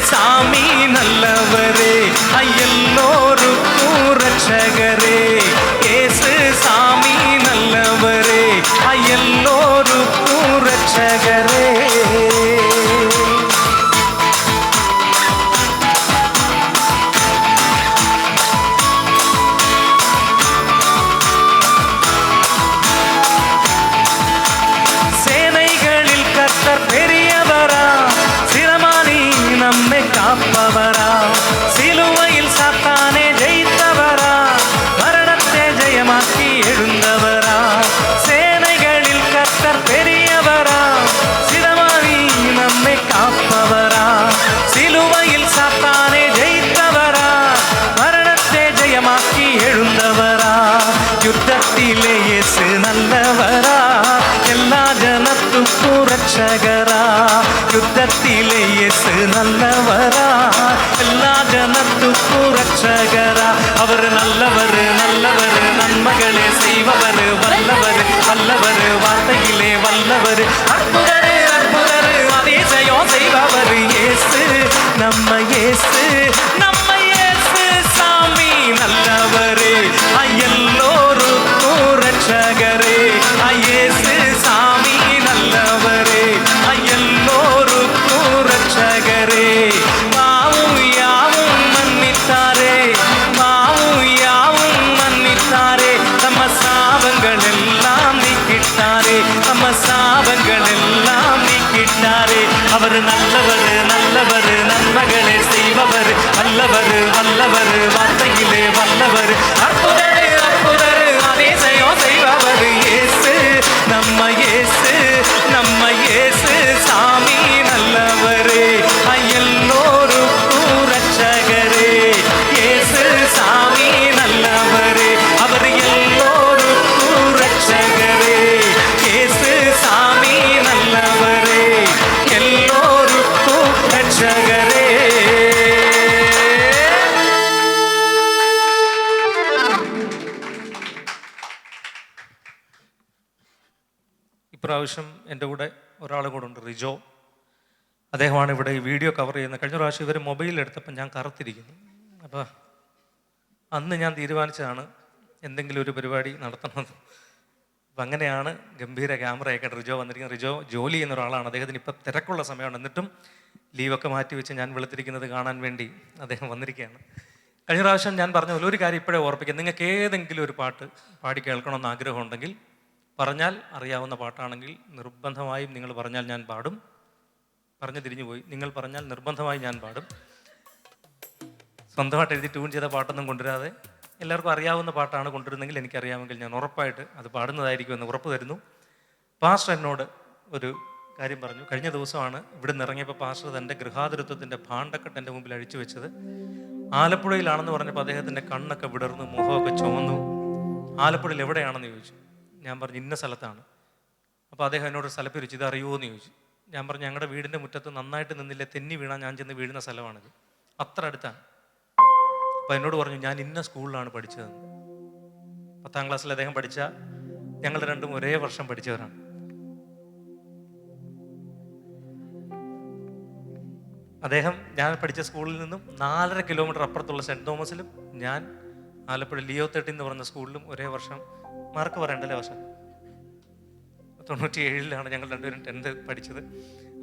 சாமி நல்லவரே, எல்லோருக்கும் ரட்சகரே. இயேசு சாமி நல்லவரே, எல்லோருக்கும் ரட்சகரே. பெரியவரா, சிரமானி நம்மை காப்பவரா, சிலுவையில் சாத்தானே ஜெயித்தவரா, மரணத்தை ஜெயமாக்கி எழுந்தவரா. சேனைகளில் கர்த்தர் பெரியவரா, சிரமானி நம்மை காப்பவரா, சிலுவையில் சாத்தானே ஜெயித்தவரா, மரணத்தை ஜெயமாக்கி எழுந்தவரா. யுத்தத்திலே இயேசு நல்லவரா, எல்லா ஜனத்துக்கும் ரட்சகரா. யுத்தத்திலே இயேசு நல்லவரா, எல்லா ஜனத்துக்கும் ரட்சகரா. அவர் நல்லவர் நல்லவர், நன்மைகளே செய்பவர், வல்லவர் வல்லவர், வார்த்தையிலே வல்லவர், அற்புதர் அற்புதர், அதிசயம் செய்பவர். இயேசு நம்ம இயேசு நம்ம இயேசு சாமி நல்லவரே, எல்லோருக்கும் ரட்சகரே. இயேசு சாமி நல்லவரே, எல்லோருக்கும் ரட்சகரே. பாவும் யாவும் மன்னித்தாரே, பாவும் யாவும் மன்னித்தாரே, நம்ம சாபங்கள் எல்லாம் நீக்கிட்டாரே, நம்ம சாபங்கள் எல்லாம் நீக்கிட்டாரே. அவர் நல்லவர் நல்லவர், நன்மைகளே செய்பவர், வல்லவர் வல்லவர், வார்த்தையிலே வல்லவர், அற்புதர் அற்புதர், அதிசயம் செய்பவர். இயேசு நம்ம இயேசு நம்ம இயேசு சாமி நல்லவரே, எல்லோருக்கும் ரட்சகரே. இயேசு சாமி நல்லவரே, அவர் எல்லோருக்கும் ரட்சகரே. இயேசு சாமி நல்லவரே, எல்லோருக்கும் ரட்சகரே. ഇപ്രാവശ്യം എൻ്റെ കൂടെ ഒരാളും കൂടെ ഉണ്ട്, റിജോ. അദ്ദേഹമാണ് ഇവിടെ ഈ വീഡിയോ കവർ ചെയ്യുന്നത്. കഴിഞ്ഞ പ്രാവശ്യം ഇവർ മൊബൈൽ എടുത്തപ്പോൾ ഞാൻ കറുത്തിരിക്കുന്നു. അപ്പോൾ അന്ന് ഞാൻ തീരുമാനിച്ചതാണ് എന്തെങ്കിലും ഒരു പരിപാടി നടത്തണമെന്ന്. അപ്പം അങ്ങനെയാണ് ഗംഭീര ക്യാമറയൊക്കെ റിജോ വന്നിരിക്കുന്നത്. റിജോ ജോലി ചെയ്യുന്ന ഒരാളാണ്, അദ്ദേഹത്തിന് ഇപ്പം തിരക്കുള്ള സമയമാണ്. എന്നിട്ടും ലീവൊക്കെ മാറ്റി വെച്ച് ഞാൻ വെളുത്തിരിക്കുന്നത് കാണാൻ വേണ്ടി അദ്ദേഹം വന്നിരിക്കുകയാണ്. കഴിഞ്ഞ പ്രാവശ്യം ഞാൻ പറഞ്ഞ പോലെ ഒരു കാര്യം ഇപ്പോഴേ ഓർപ്പിക്കാം. നിങ്ങൾക്ക് ഏതെങ്കിലും ഒരു പാട്ട് പാടി കേൾക്കണമെന്ന് ആഗ്രഹമുണ്ടെങ്കിൽ പറഞ്ഞാൽ, അറിയാവുന്ന പാട്ടാണെങ്കിൽ നിർബന്ധമായും നിങ്ങൾ പറഞ്ഞാൽ ഞാൻ പാടും. പറഞ്ഞു തിരിഞ്ഞു പോയി, നിങ്ങൾ പറഞ്ഞാൽ നിർബന്ധമായും ഞാൻ പാടും. സ്വന്തമായിട്ട് എഴുതി ട്യൂൺ ചെയ്ത പാട്ടൊന്നും കൊണ്ടുവരാതെ എല്ലാവർക്കും അറിയാവുന്ന പാട്ടാണ് കൊണ്ടുവരുന്നെങ്കിൽ എനിക്കറിയാമെങ്കിൽ ഞാൻ ഉറപ്പായിട്ട് അത് പാടുന്നതായിരിക്കുമെന്ന് ഉറപ്പ് തരുന്നു. പാസ്റ്റർ എന്നോട് ഒരു കാര്യം പറഞ്ഞു. കഴിഞ്ഞ ദിവസമാണ് ഇവിടെ നിന്ന് ഇറങ്ങിയപ്പോൾ പാസ്റ്റർ തൻ്റെ ഗൃഹാതുരത്വത്തിൻ്റെ ഭാണ്ഡക്കെട്ട് എൻ്റെ മുമ്പിൽ അഴിച്ചു വെച്ചത്. ആലപ്പുഴയിലാണെന്ന് പറഞ്ഞപ്പോൾ അദ്ദേഹത്തിൻ്റെ കണ്ണൊക്കെ വിടർന്നു, മുഖമൊക്കെ ചുവന്നു. ആലപ്പുഴയിൽ എവിടെയാണെന്ന് ചോദിച്ചു. ഞാൻ പറഞ്ഞു ഇന്ന സ്ഥലത്താണ്. അപ്പോൾ അദ്ദേഹം എന്നോട് സ്ഥലപ്പേര് ചോദിച്ചു, ഇത് അറിയുമോ എന്ന് ചോദിച്ചു. ഞാൻ പറഞ്ഞു ഞങ്ങളുടെ വീടിൻ്റെ മുറ്റത്ത് നന്നായിട്ട് നിന്നില്ല, തെന്നി വീണാൽ ഞാൻ ചെന്ന് വീഴുന്ന സ്ഥലമാണിത്, അത്ര അടുത്താണ്. അപ്പോൾ എന്നോട് പറഞ്ഞു ഞാൻ ഇന്ന സ്കൂളിലാണ് പഠിച്ചതെന്ന്. 10ാം ക്ലാസ്സിൽ അദ്ദേഹം പഠിച്ച, ഞങ്ങൾ രണ്ടും ഒരേ വർഷം പഠിച്ചവരാണ്. അദ്ദേഹം ഞാൻ പഠിച്ച സ്കൂളിൽ നിന്നും 4.5 കിലോമീറ്റർ അപ്പുറത്തുള്ള സെൻറ്റ് തോമസിലും ഞാൻ ആലപ്പുഴ ലിയോ 13 എന്ന് പറഞ്ഞ സ്കൂളിലും ഒരേ വർഷം, മാർക്ക് പറയണ്ടല്ലേ, വർഷം 97 ഞങ്ങൾ രണ്ടുപേരും 10th പഠിച്ചത്.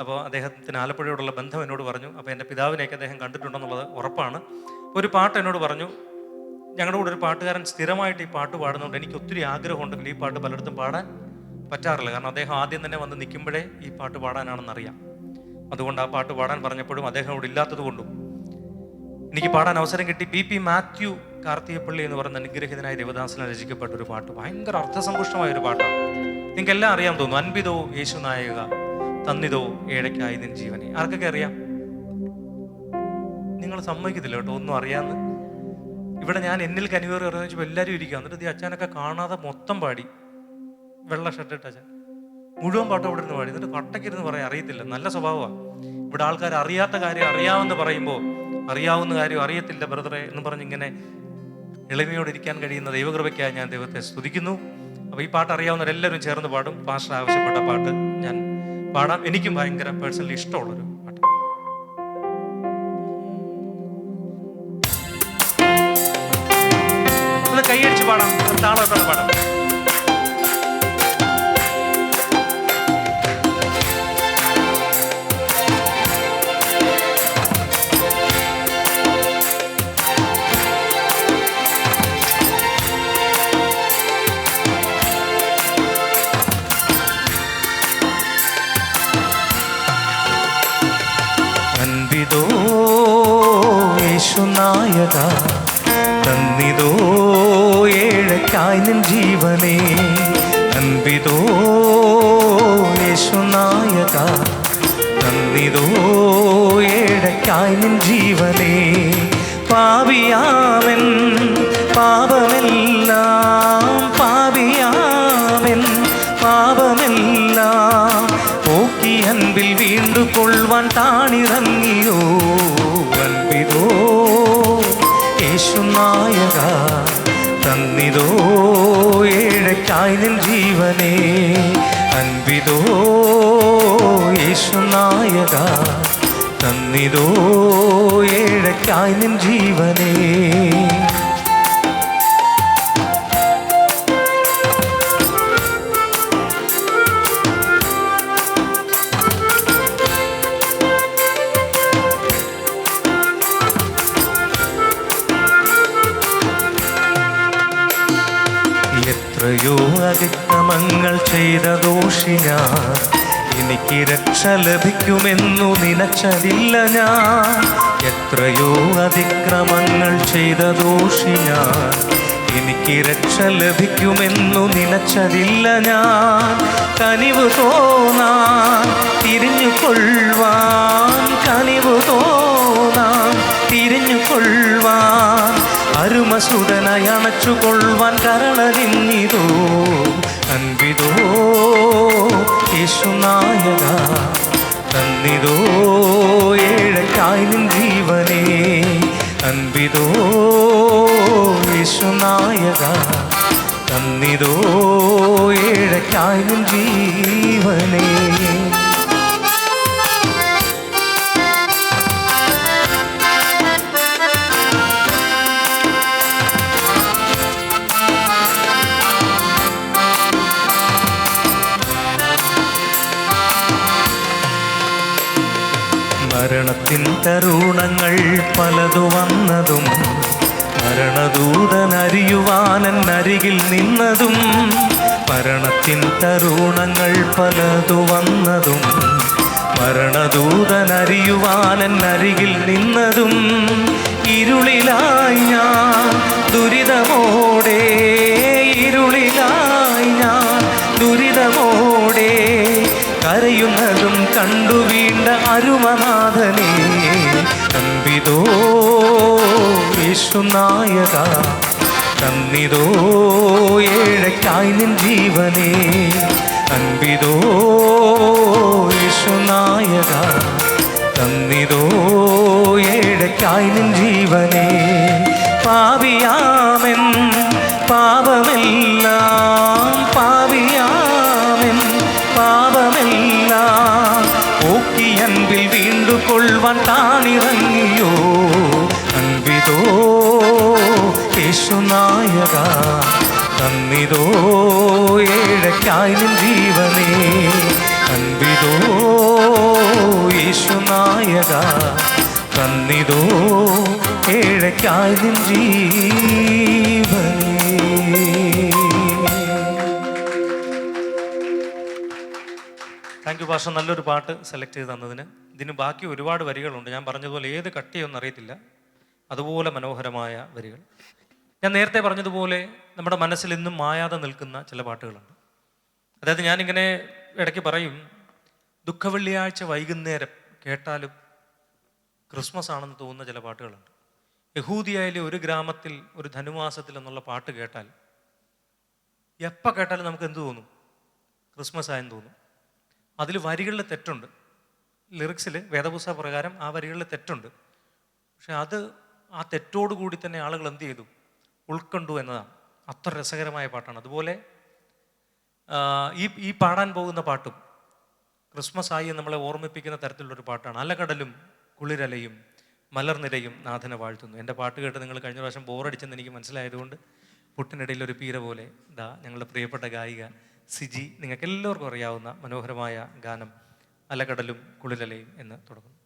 അപ്പോൾ അദ്ദേഹത്തിന് ആലപ്പുഴയോടുള്ള ബന്ധം എന്നോട് പറഞ്ഞു. അപ്പോൾ എൻ്റെ പിതാവിനെയൊക്കെ അദ്ദേഹം കണ്ടിട്ടുണ്ടെന്നുള്ളത് ഉറപ്പാണ്. ഒരു പാട്ട് എന്നോട് പറഞ്ഞു, ഞങ്ങളുടെ കൂടെ ഒരു പാട്ടുകാരൻ സ്ഥിരമായിട്ട് ഈ പാട്ട് പാടുന്നതുകൊണ്ട് എനിക്ക് ഒത്തിരി ആഗ്രഹമുണ്ടെങ്കിൽ ഈ പാട്ട് പലയിടത്തും പാടാൻ പറ്റാറില്ല. കാരണം അദ്ദേഹം ആദ്യം തന്നെ വന്ന് നിൽക്കുമ്പോഴേ ഈ പാട്ട് പാടാനാണെന്നറിയാം. അതുകൊണ്ട് ആ പാട്ട് പാടാൻ പറഞ്ഞപ്പോഴും അദ്ദേഹം ഇവിടെ ഇല്ലാത്തത് കൊണ്ടും എനിക്ക് പാടാൻ അവസരം കിട്ടി. പി മാത്യു കാർത്തികപ്പള്ളി എന്ന് പറയുന്ന അനുഗ്രഹീതനായ ദേവദാസനാൽ രചിക്കപ്പെട്ട ഒരു പാട്ട്, ഭയങ്കര അർത്ഥസമ്പുഷ്ടമായ ഒരു പാട്ടാണ്. നിങ്ങൾക്ക് എല്ലാം അറിയാൻ തോന്നുന്നു. അൻപിതോ യേശു നായക, തന്നിതോ ഏഴയ്ക്കായി നിൻ ജീവനെ. ആർക്കൊക്കെ അറിയാം? നിങ്ങൾ സമ്മതിക്കത്തില്ല കേട്ടോ ഒന്നും അറിയാന്ന്. ഇവിടെ ഞാൻ എന്നിൽ കനിവേറി അറിയാന്ന് വെച്ചപ്പോൾ എല്ലാവരും ഇരിക്കുക. എന്നിട്ട് ഈ അച്ഛനൊക്കെ കാണാതെ മൊത്തം പാടി, വെള്ള ഷർട്ടിട്ട് അച്ഛൻ മുഴുവൻ പാട്ട് ഇവിടെ ഇരുന്ന് പാടി. എന്നിട്ട് കട്ടക്കിരുന്ന് പറയാൻ അറിയത്തില്ല. നല്ല സ്വഭാവമാണ്. ഇവിടെ ആൾക്കാർ അറിയാത്ത കാര്യം അറിയാമെന്ന് പറയുമ്പോൾ അറിയാവുന്ന കാര്യം അറിയത്തില്ല ബ്രദറെ എന്ന് പറഞ്ഞിങ്ങനെ എളിമയോടിരിക്കാൻ കഴിയുന്ന ദൈവകൃപയ്ക്കായി ഞാൻ ദൈവത്തെ സ്തുതിക്കുന്നു. അപ്പോൾ ഈ പാട്ട് അറിയാവുന്നവരെല്ലാവരും ചേർന്ന് പാടും. പാസ്റ്റർ ആവശ്യപ്പെട്ട പാട്ട് ഞാൻ പാടാം. എനിക്കും ഭയങ്കര പേഴ്സണലി ഇഷ്ടമുള്ളൊരു പാട്ട്. ഒരുമിച്ച് പാടാം, താളത്തോടെ പാടാം. അൻപിതോ യേശുനായക, തന്നിതോ ഏഴക്കായി നിൻ ജീവനേ. അൻപിതോ യേശുനായക, തന്നിതോ ഏഴക്കായി നിൻ ജീവനേ. പാപിയാമൻ പാപമെല്ലാം, പാപിയാമൻ പാപമെല്ലാം പോക്കി അൻപിൽ വീണ്ടു കൊള്ളുവാൻ താണിറങ്ങിയോ. അൻപിതോ യേശുനായക, തന്നിതോ ഏഴക്കായി നിൻ ജീവനേ. അൻപിതോ യേശുനായക, തന്നിതോ ഏഴക്കായി നിൻ ജീവനേ. എത്രയോ അതിക്രമങ്ങൾ ചെയ്ത ദോഷി ഞാൻ, എനിക്ക് രക്ഷ ലഭിക്കുമെന്നു നിനച്ചതില്ല ഞാൻ. എത്രയോ അതിക്രമങ്ങൾ ചെയ്ത ദോഷി ഞാൻ, എനിക്ക് രക്ഷ ലഭിക്കുമെന്നു നിനച്ചതില്ല ഞാൻ. കനിവ് തോന്നാൻ തിരിഞ്ഞു കൊള്ളുവാൻ, കനിവ് തോന്നാൻ തിരിഞ്ഞു കൊള്ളുവാൻ, അരുമസുടനായി അണച്ചുകൊള്ളുവാൻ കരണലിഞ്ഞിതോ. അൻപിതോ യേശുനായക, തന്നിതോ ഏഴക്കായി നിൻ ജീവനേ. അൻപിതോ യേശുനായക, തന്നിതോ ഏഴക്കായി നിൻ ജീവനേ. മരണത്തിൻ തരുണങ്ങൾ പലതു വന്നതും, മരണദൂതനറിയുവാനൻ അരികിൽ നിന്നതും. മരണത്തിൻ തരുണങ്ങൾ പലതു വന്നതും, മരണദൂതനറിയുവാനൻ അരികിൽ നിന്നതും. ഇരുളിലായി ഞാൻ ദുരിതമോടെ, ഇരുളിലായി ഞാൻ ദുരിതമോടെ കരയുന്നതും കണ്ടു വീണ്ട അരുമനാഥനേ. അൻപിതോ യേശുനായക, തന്നിതോ ഏഴക്കായി നിൻ ജീവനേ. അൻപിതോ യേശുനായക, തന്നിതോ ഏഴക്കായി നിൻ ജീവനേ. പാപിയാമൻ പാപമെല്ലാം, പാപിയാമൻ പാപമെല്ലാം പോക്കി അൻപിൽ വീണ്ടു കൊള്ളുവാൻ താണിറങ്ങിയോ. അൻപിതോ യേശുനായക, തന്നിതോ ഏഴക്കായി നിൻ ജീവനേ. അൻപിതോ യേശുനായക, തന്നിതോ ഏഴക്കായി നിൻ ജീവനേ. താങ്ക് യു പാസ്റ്റർ, നല്ലൊരു പാട്ട് സെലക്ട് ചെയ്ത് തന്നതിന്. ഇതിന് ബാക്കി ഒരുപാട് വരികളുണ്ട്. ഞാൻ പറഞ്ഞതുപോലെ ഏത് കട്ടിയൊന്നും അറിയത്തില്ല, അതുപോലെ മനോഹരമായ വരികൾ. ഞാൻ നേരത്തെ പറഞ്ഞതുപോലെ നമ്മുടെ മനസ്സിൽ ഇന്നും മായാതെ നിൽക്കുന്ന ചില പാട്ടുകളുണ്ട്. അതായത് ഞാനിങ്ങനെ ഇടയ്ക്ക് പറയും, ദുഃഖവെള്ളിയാഴ്ച വൈകുന്നേരം കേട്ടാലും ക്രിസ്മസ് ആണെന്ന് തോന്നുന്ന ചില പാട്ടുകളുണ്ട്. യഹൂദിയയിലെ ഒരു ഗ്രാമത്തിൽ ഒരു ധനുമാസത്തിൽ എന്നുള്ള പാട്ട് കേട്ടാൽ എപ്പോൾ കേട്ടാലും നമുക്ക് എന്ത് തോന്നും? ക്രിസ്മസ് ആയെന്ന് തോന്നും. അതിൽ വരികളിൽ തെറ്റുണ്ട്, ലിറിക്സിൽ വേദപുസ്തക പ്രകാരം ആ വരികളിൽ തെറ്റുണ്ട്. പക്ഷെ അത് ആ തെറ്റോടു കൂടി തന്നെ ആളുകൾ എന്ത് ചെയ്തു? ഉൾക്കൊണ്ടു എന്നതാണ്. അത്ര രസകരമായ പാട്ടാണ്. അതുപോലെ ഈ പാടാൻ പോകുന്ന പാട്ടും ക്രിസ്മസ് ആയി നമ്മളെ ഓർമ്മിപ്പിക്കുന്ന തരത്തിലുള്ളൊരു പാട്ടാണ്. അലകടലും കുളിരലയും മലർനിരയും നാഥനെ വാഴ്ത്തുന്നു. എൻ്റെ പാട്ട് കേട്ട് നിങ്ങൾ കഴിഞ്ഞ പ്രാവശ്യം ബോറടിച്ചെന്ന് എനിക്ക് മനസ്സിലായതുകൊണ്ട് പുട്ടിനിടയിൽ ഒരു പീര പോലെ ഇതാ ഞങ്ങളുടെ പ്രിയപ്പെട്ട ഗായിക സിജി നിങ്ങൾക്ക് എല്ലാവർക്കും അറിയാവുന്ന മനോഹരമായ ഗാനം അലകടലും കുളിരലയും എന്ന് തുടങ്ങുന്നു.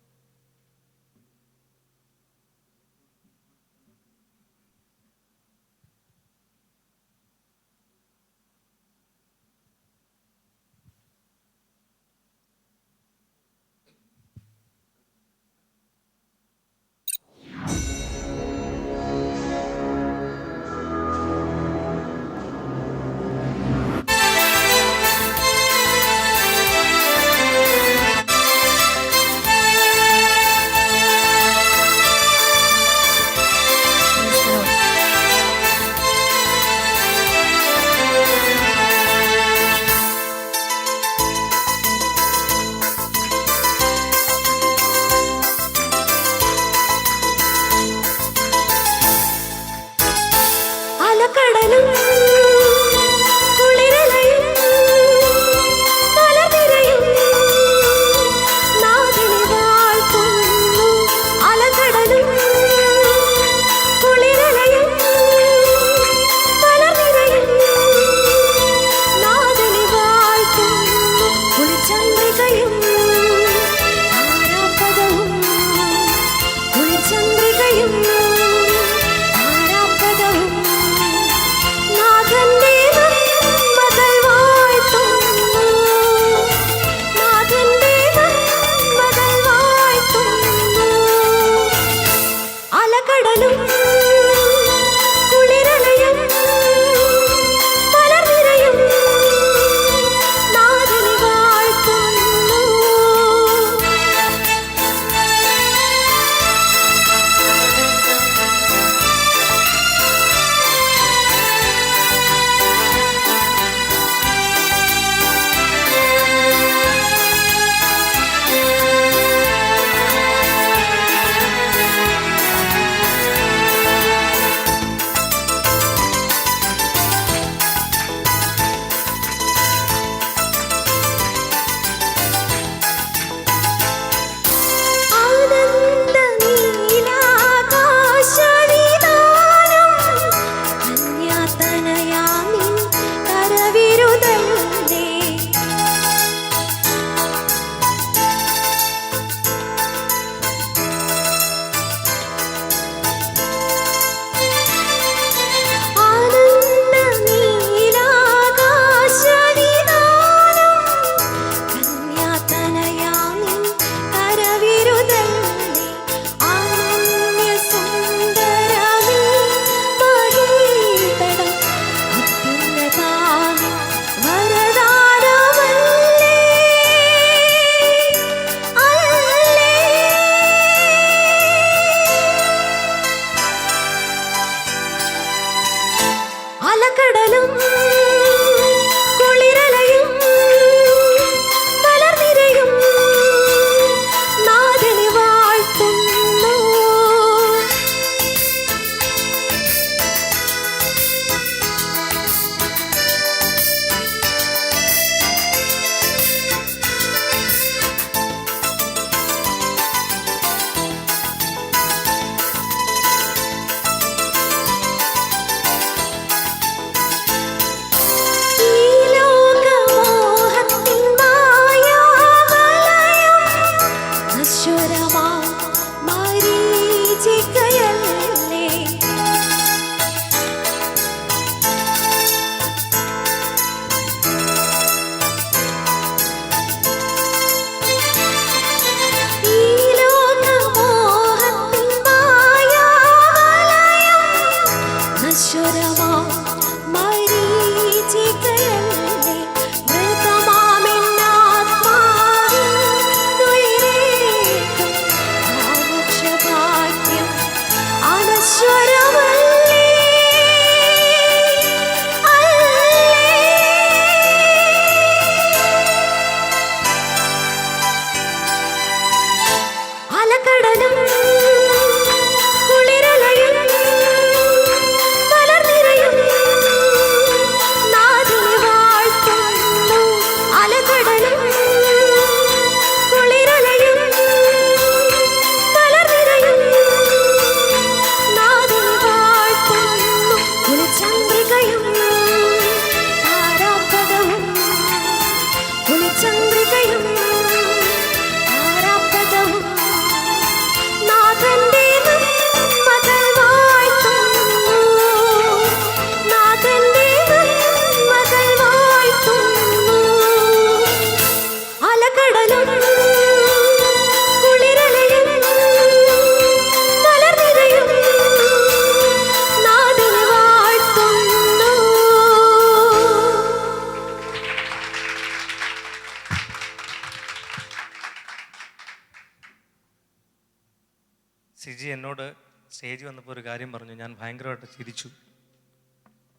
സിജി എന്നോട് സ്റ്റേജ് വന്നപ്പോൾ ഒരു കാര്യം പറഞ്ഞു. ഞാൻ ഭയങ്കരമായിട്ട് ചിരിച്ചു.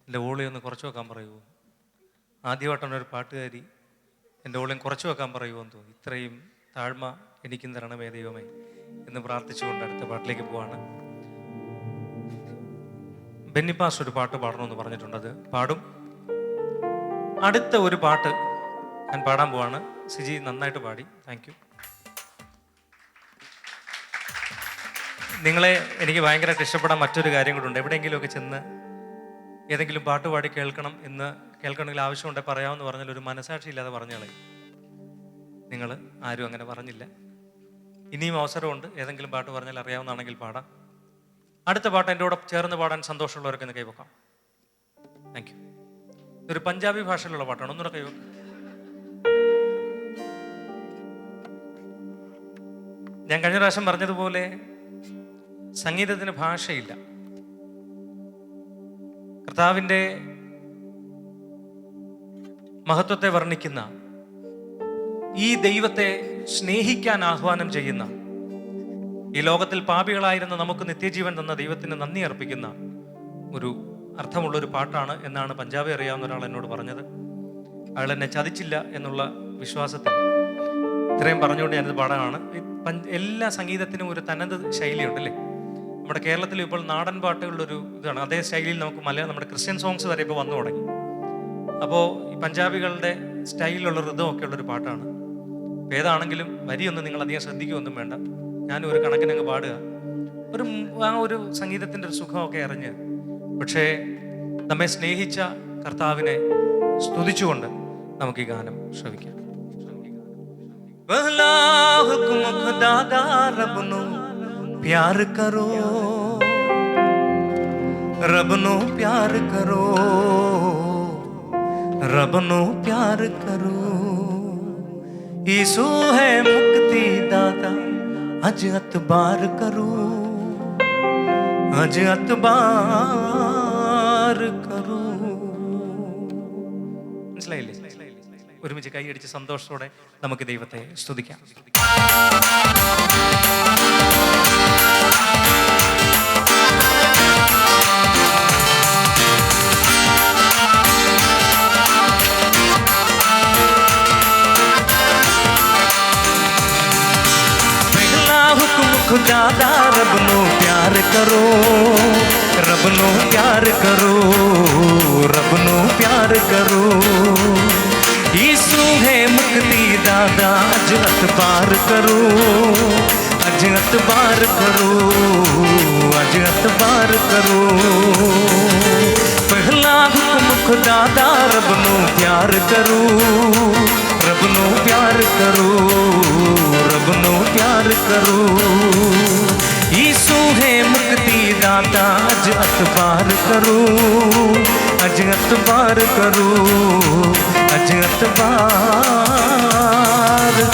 എൻ്റെ വോളിയം ഒന്ന് കുറച്ച് വെക്കാൻ പറയുമോ? ആദ്യമായിട്ടാണ് ഒരു പാട്ടുകാരി എൻ്റെ വോളിയം കുറച്ച് വെക്കാൻ പറയുമോ എന്ന് തോന്നി. ഇത്രയും താഴ്മ എനിക്കും തരണമേ ദൈവമേ എന്ന് പ്രാർത്ഥിച്ചുകൊണ്ട് അടുത്ത പാട്ടിലേക്ക് പോവാണ്. ബെന്നിപ്പാസ് ഒരു പാട്ട് പാടണമെന്ന് പറഞ്ഞിട്ടുണ്ട്, അത് പാടും. അടുത്ത ഒരു പാട്ട് ഞാൻ പാടാൻ പോവാണ്. സിജി നന്നായിട്ട് പാടി, താങ്ക് യു. നിങ്ങളെ എനിക്ക് ഭയങ്കരമായിട്ട് ഇഷ്ടപ്പെടാൻ മറ്റൊരു കാര്യം കൂടെ ഉണ്ട്. എവിടെയെങ്കിലുമൊക്കെ ചെന്ന് ഏതെങ്കിലും പാട്ട് പാടി കേൾക്കണമെങ്കിൽ ആവശ്യമുണ്ടെങ്കിൽ പറയാമെന്ന് പറഞ്ഞാൽ ഒരു മനസാക്ഷി ഇല്ലാതെ പറഞ്ഞാളെ. നിങ്ങൾ ആരും അങ്ങനെ പറഞ്ഞില്ല. ഇനിയും അവസരമുണ്ട്. ഏതെങ്കിലും പാട്ട് പറഞ്ഞാൽ അറിയാവുന്നതാണെങ്കിൽ പാടാം. അടുത്ത പാട്ട് എൻ്റെ കൂടെ ചേർന്ന് പാടാൻ സന്തോഷമുള്ളവർക്ക് ഒന്ന് കൈവക്കാം. Thank you. ഇതൊരു പഞ്ചാബി ഭാഷയിലുള്ള പാട്ടാണ്, ഒന്നുകൂടെ കൈവക്കാം. ഞാൻ കഴിഞ്ഞ പ്രാവശ്യം പറഞ്ഞതുപോലെ സംഗീതത്തിന് ഭാഷയില്ല. കർത്താവിൻ്റെ മഹത്വത്തെ വർണ്ണിക്കുന്ന, ഈ ദൈവത്തെ സ്നേഹിക്കാൻ ആഹ്വാനം ചെയ്യുന്ന, ഈ ലോകത്തിൽ പാപികളായിരുന്ന നമുക്ക് നിത്യജീവൻ തന്ന ദൈവത്തിന് നന്ദി അർപ്പിക്കുന്ന ഒരു അർത്ഥമുള്ളൊരു പാട്ടാണ് എന്നാണ് പഞ്ചാബി അറിയാവുന്ന ഒരാൾ എന്നോട് പറഞ്ഞത്. അയാൾ എന്നെ ചതിച്ചില്ല എന്നുള്ള വിശ്വാസത്തിൽ ഇത്രയും പറഞ്ഞുകൊണ്ട് ഞാനിത് പാടാനാണ്. എല്ലാ സംഗീതത്തിനും ഒരു തനത് ശൈലിയുണ്ട് അല്ലേ? നമ്മുടെ കേരളത്തിൽ ഇപ്പോൾ നാടൻ പാട്ടുകളുടെ ഒരു ഇതാണ്. അതേ ശൈലിയിൽ നമുക്ക് നമ്മുടെ ക്രിസ്ത്യൻ സോങ്സ് വരെ ഇപ്പോൾ വന്നു തുടങ്ങി. അപ്പോൾ ഈ പഞ്ചാബികളുടെ സ്റ്റൈലിലുള്ള ഋതമൊക്കെ ഉള്ളൊരു പാട്ടാണ്. ഏതാണെങ്കിലും വരിയൊന്നും നിങ്ങൾ അധികം ശ്രദ്ധിക്കുകയൊന്നും വേണ്ട. ഞാൻ ഒരു കണക്കിനങ്ങ് പാടുക. ആ ഒരു സംഗീതത്തിൻ്റെ ഒരു സുഖമൊക്കെ അറിഞ്ഞ്, പക്ഷേ നമ്മെ സ്നേഹിച്ച കർത്താവിനെ സ്തുതിച്ചുകൊണ്ട് നമുക്ക് ഈ ഗാനം ശ്രവിക്കാം. प्यार करो, रब नो प्यार करो, रब नो प्यार करो। यीशु है मुक्ति दाता, अज अतबार करो, अज अतबार करो. മനസ്സിലായില്ലേ? ഒരുമിച്ച് കൈയടിച്ച് സന്തോഷത്തോടെ നമുക്ക് ദൈവത്തെ സ്തുതിക്കാം. खुदादा रब नो प्यार करो, रब नो प्यार करो, रब नो प्यार करो. यीशु है मुक्ति दादा, अज अतबार करो, अज अतबार करो, अज अतबार करो. पहला हुक्म खुदादा रब नो प्यार करो, रब नो प्यार करो, रब नो प्यार करो. यीशु है मुक्ति दाता, अज अतबार करो, अज अतबार करो, अज अतबार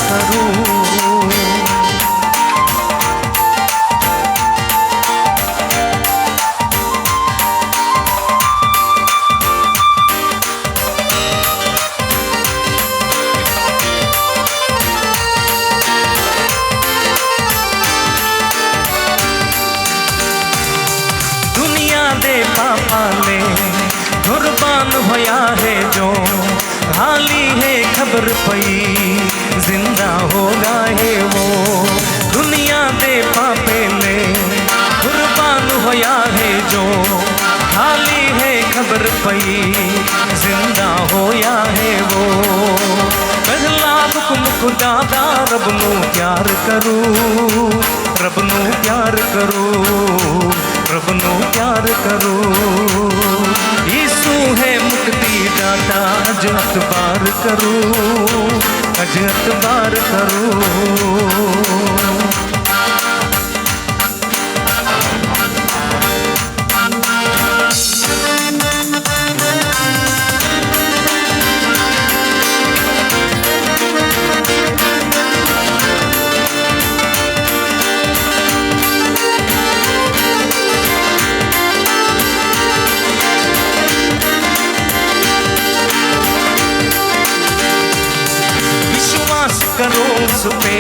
करो. कुर्बान होया है जो, हाली है खबर पई, जिंदा होगा है वो. दुनिया दे पापे ले कुर्बान होया है जो, हाली है खबर पई, जिंदा होया है वो. पहला हुक्म खुदादा रब नो प्यार करो, रब नो प्यार करो, रब नो प्यार करो. यीशु है मुक्ति दाता, अज अतबार करो, अज अतबार करो. करो उस पे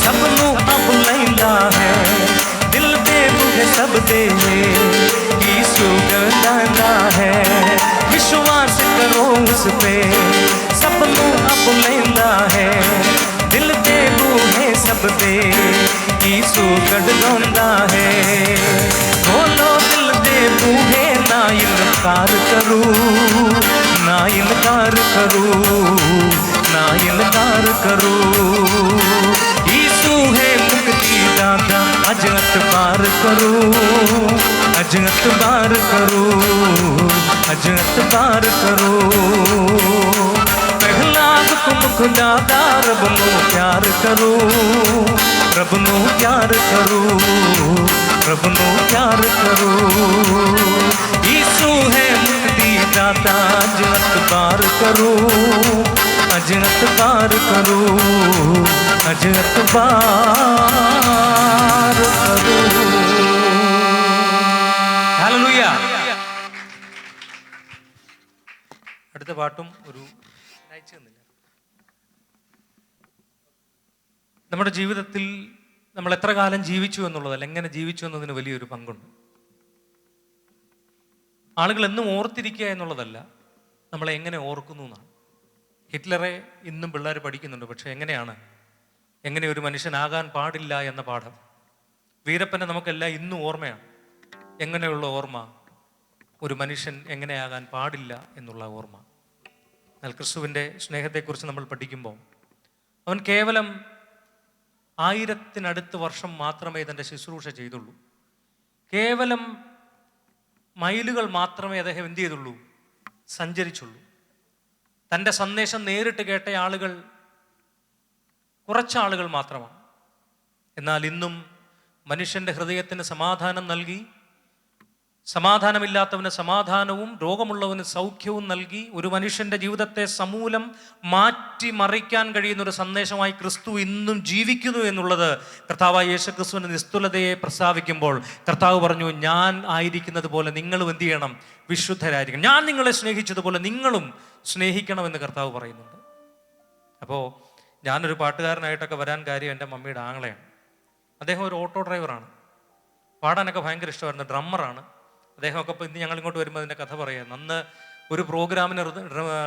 सब सब दे यीशु गंदा है विश्वास करो उस पे सब नू अब लेंदा है दिल दे बूहे सब दे यीशु गंदा है खोलो दिल दे बूहे ना इनकार करूं ना इनकार करूं ना इनकार करूं यीशु है मुक्ति दाता अजत पार करूं अजत पार करूं अजत पार करूं पहला हुक्म खुदा दा रब नू प्यार करूं रब नू प्यार करूं रब नू प्यार करूं यीशु है मुक्ति दाता अजत पार करूं अजत पार करूं अजत पार करूं ഹല്ലേലൂയ. അടുത്ത പാട്ടും ഒരു നമ്മുടെ ജീവിതത്തിൽ നമ്മൾ എത്ര കാലം ജീവിച്ചു എന്നുള്ളതല്ല എങ്ങനെ ജീവിച്ചു എന്നതിന് വലിയൊരു പങ്കുണ്ട്. ആളുകൾ എന്നും ഓർത്തിരിക്കുക എന്നുള്ളതല്ല നമ്മളെ എങ്ങനെ ഓർക്കുന്നു എന്നാണ്. ഹിറ്റ്ലറെ ഇന്നും പിള്ളേർ പഠിക്കുന്നുണ്ട്. പക്ഷെ എങ്ങനെ ഒരു മനുഷ്യനാകാൻ പാടില്ല എന്ന പാഠം വീരപ്പനെ നമുക്കെല്ലാം ഇന്നും ഓർമ്മയാണ്. എങ്ങനെയുള്ള ഓർമ്മ? ഒരു മനുഷ്യൻ എങ്ങനെയാകാൻ പാടില്ല എന്നുള്ള ഓർമ്മ. എന്നാൽ ക്രിസ്തുവിൻ്റെ സ്നേഹത്തെക്കുറിച്ച് നമ്മൾ പഠിക്കുമ്പോൾ അവൻ കേവലം 1000 വർഷം മാത്രമേ തൻ്റെ ശുശ്രൂഷ ചെയ്തുള്ളൂ. കേവലം മൈലുകൾ മാത്രമേ അദ്ദേഹം എന്ത് ചെയ്തുള്ളൂ? സഞ്ചരിച്ചുള്ളൂ. തൻ്റെ സന്ദേശം നേരിട്ട് കേട്ട ആളുകൾ കുറച്ചാളുകൾ മാത്രമാണ്. എന്നാൽ ഇന്നും മനുഷ്യൻ്റെ ഹൃദയത്തിന് സമാധാനം നൽകി, സമാധാനമില്ലാത്തവന് സമാധാനവും രോഗമുള്ളവന് സൗഖ്യവും നൽകി ഒരു മനുഷ്യൻ്റെ ജീവിതത്തെ സമൂലം മാറ്റിമറിക്കാൻ കഴിയുന്ന ഒരു സന്ദേശമായി ക്രിസ്തു ഇന്നും ജീവിക്കുന്നു എന്നുള്ളത് കർത്താവായ യേശു ക്രിസ്തുവിൻ്റെ നിസ്തുലതയെ പ്രസ്താവിക്കുമ്പോൾ കർത്താവ് പറഞ്ഞു, ഞാൻ ആയിരിക്കുന്നത് പോലെ നിങ്ങളും എന്ത് ചെയ്യണം? വിശുദ്ധരായിരിക്കണം. ഞാൻ നിങ്ങളെ സ്നേഹിച്ചതുപോലെ നിങ്ങളും സ്നേഹിക്കണമെന്ന് കർത്താവ് പറയുന്നുണ്ട്. അപ്പോൾ ഞാനൊരു പാട്ടുകാരനായിട്ടൊക്കെ വരാൻ കാര്യം എൻ്റെ മമ്മിയുടെ ആങ്ങളെയാണ്. അദ്ദേഹം ഒരു ഓട്ടോ ഡ്രൈവറാണ്. പാടാനൊക്കെ ഭയങ്കര ഇഷ്ടമായിരുന്നു. ഡ്രമ്മറാണ് അദ്ദേഹമൊക്കെ. ഇപ്പോൾ ഇന്ന് ഞങ്ങൾ ഇങ്ങോട്ട് വരുമ്പോൾ അതിൻ്റെ കഥ പറയാം. അന്ന് ഒരു പ്രോഗ്രാമിന്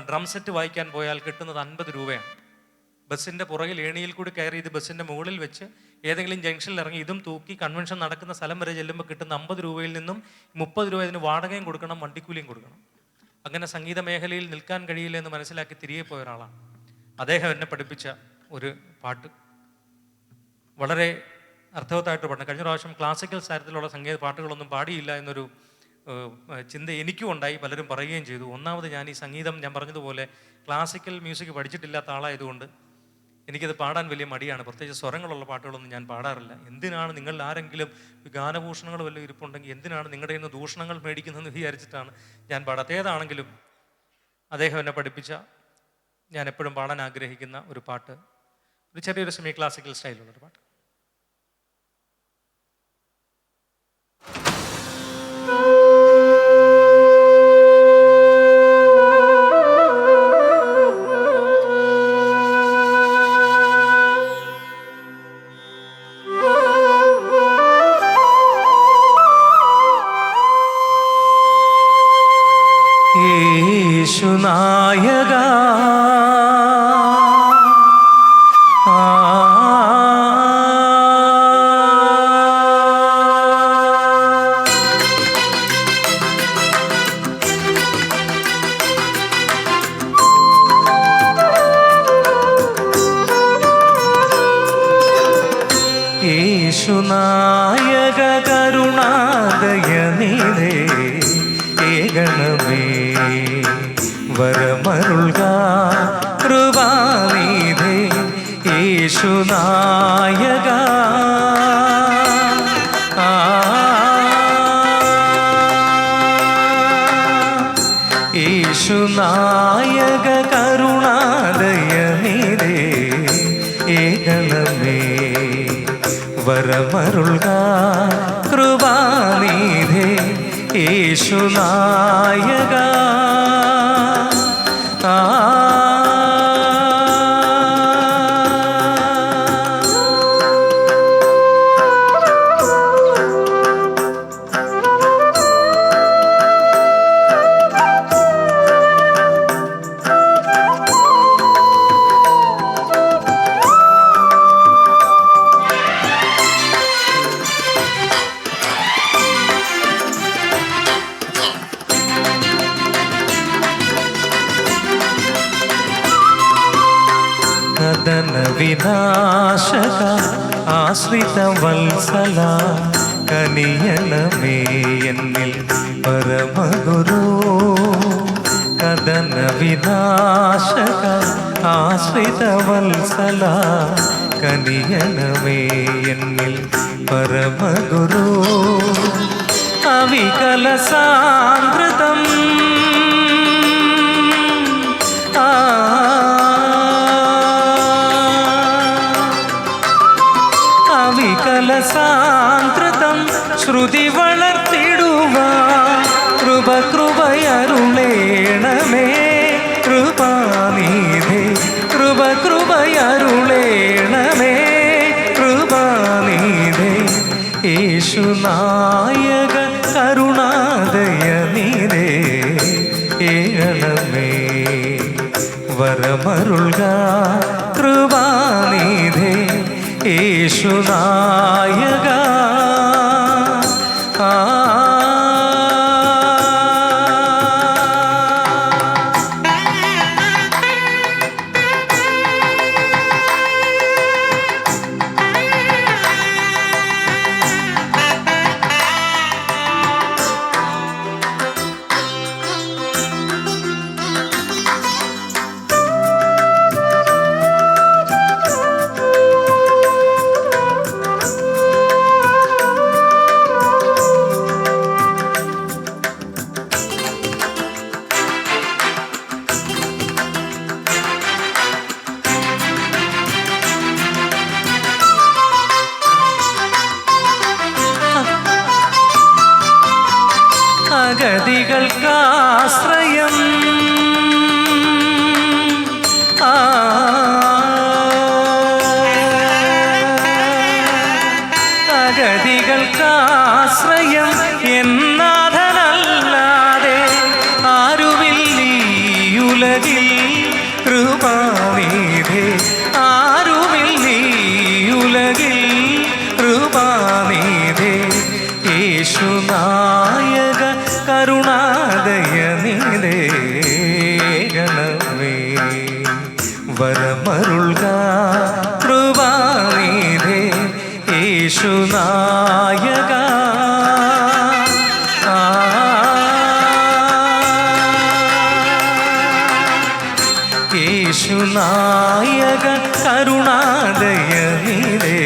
ഡ്രം സെറ്റ് വായിക്കാൻ പോയാൽ കിട്ടുന്നത് 50 രൂപയാണ്. ബസ്സിൻ്റെ പുറകിൽ ഏണിയിൽ കൂടി കയറി ഇത് ബസ്സിൻ്റെ മുകളിൽ വെച്ച് ഏതെങ്കിലും ജംഗ്ഷനിൽ ഇറങ്ങി ഇതും തൂക്കി കൺവെൻഷൻ നടക്കുന്ന സ്ഥലം വരെ ചെല്ലുമ്പോൾ കിട്ടുന്ന 50 രൂപയിൽ നിന്നും 30 രൂപ ഇതിന് വാടകയും കൊടുക്കണം, വണ്ടിക്കൂലിയും കൊടുക്കണം. അങ്ങനെ സംഗീത മേഖലയിൽ നിൽക്കാൻ കഴിയില്ല എന്ന് മനസ്സിലാക്കി തിരികെ പോയ ഒരാളാണ്. അദ്ദേഹം എന്നെ പഠിപ്പിച്ച ഒരു പാട്ട് വളരെ അർത്ഥവത്തായിട്ട് പാടണം. കഴിഞ്ഞ പ്രാവശ്യം ക്ലാസിക്കൽ തരത്തിലുള്ള സംഗീത പാട്ടുകളൊന്നും പാടിയില്ല എന്നൊരു ചിന്ത എനിക്കും ഉണ്ടായി, പലരും പറയുകയും ചെയ്തു. ഒന്നാമത് ഞാൻ ഈ സംഗീതം, ഞാൻ പറഞ്ഞതുപോലെ ക്ലാസിക്കൽ മ്യൂസിക് പഠിച്ചിട്ടില്ലാത്ത ആളായതുകൊണ്ട് എനിക്കത് പാടാൻ വലിയ മടിയാണ്. പ്രത്യേകിച്ച് സ്വരങ്ങളുള്ള പാട്ടുകളൊന്നും ഞാൻ പാടാറില്ല. എന്തിനാണ് നിങ്ങൾ ആരെങ്കിലും ഗാനഭൂഷണങ്ങൾ വല്ലതും ഇരിപ്പുണ്ടെങ്കിൽ എന്തിനാണ് നിങ്ങളുടെ ഇന്ന് ദൂഷണങ്ങൾ മേടിക്കുന്നതെന്ന് വിചാരിച്ചിട്ടാണ് ഞാൻ പാടാത്ത. ഏതാണെങ്കിലും അദ്ദേഹം എന്നെ പഠിപ്പിച്ച, ഞാൻ എപ്പോഴും പാടാൻ ആഗ്രഹിക്കുന്ന ഒരു പാട്ട്, ഒരു ചെറിയൊരു സെമി ക്ലാസിക്കൽ സ്റ്റൈലുള്ളൊരു പാട്ട്. യേശുനായക യേശുനായക കരുണാദയനിധേ ഏകണമേ വരമരുൾക കൃപാനിധേ യേശുനായക യേശുനായക കരുണാദയനിധേ ഏകണമേ വരമരുൾക കൃപാനിധേ യേശുനായക കദന വിനാശക ആശ്രിത വത്സല കനിയണമേ എന്നിൽ പരമഗുരു. കദന വിനാശക ആശ്രിത വത്സല കനിയണമേ എന്നിൽ പരമഗുരു. അവികല സാന്ദ്രതം അവികല സാന്ദ്രതം ശ്രുതി വളർത്തിടുവാൻ കൃപയരുളേണമേ. കൃപാനിധേ കൃപയരുളേണമേ. കൃപാനിധേ യേശുനായക കരുണാദയനിധേ ഏണമേ. വരമരുൾക കൃപാനിധേ യേശുനായക. അഗതികൾക്കാശ്രയം അഗതികൾക്കാശ്രയം എന്നാഥനല്ലാതെ ആരുമില്ലീയുലകിൽ. കൃപാനിധേ ആരുമില്ലീയുലകിൽ. കൃപാനിധേ യേശുനായക കരുണാദയനിധേ ഗണമേ. വരമരുൾക കൃപാനിധേ യേശുനായക. യേശുനായക കരുണാദയനിധേ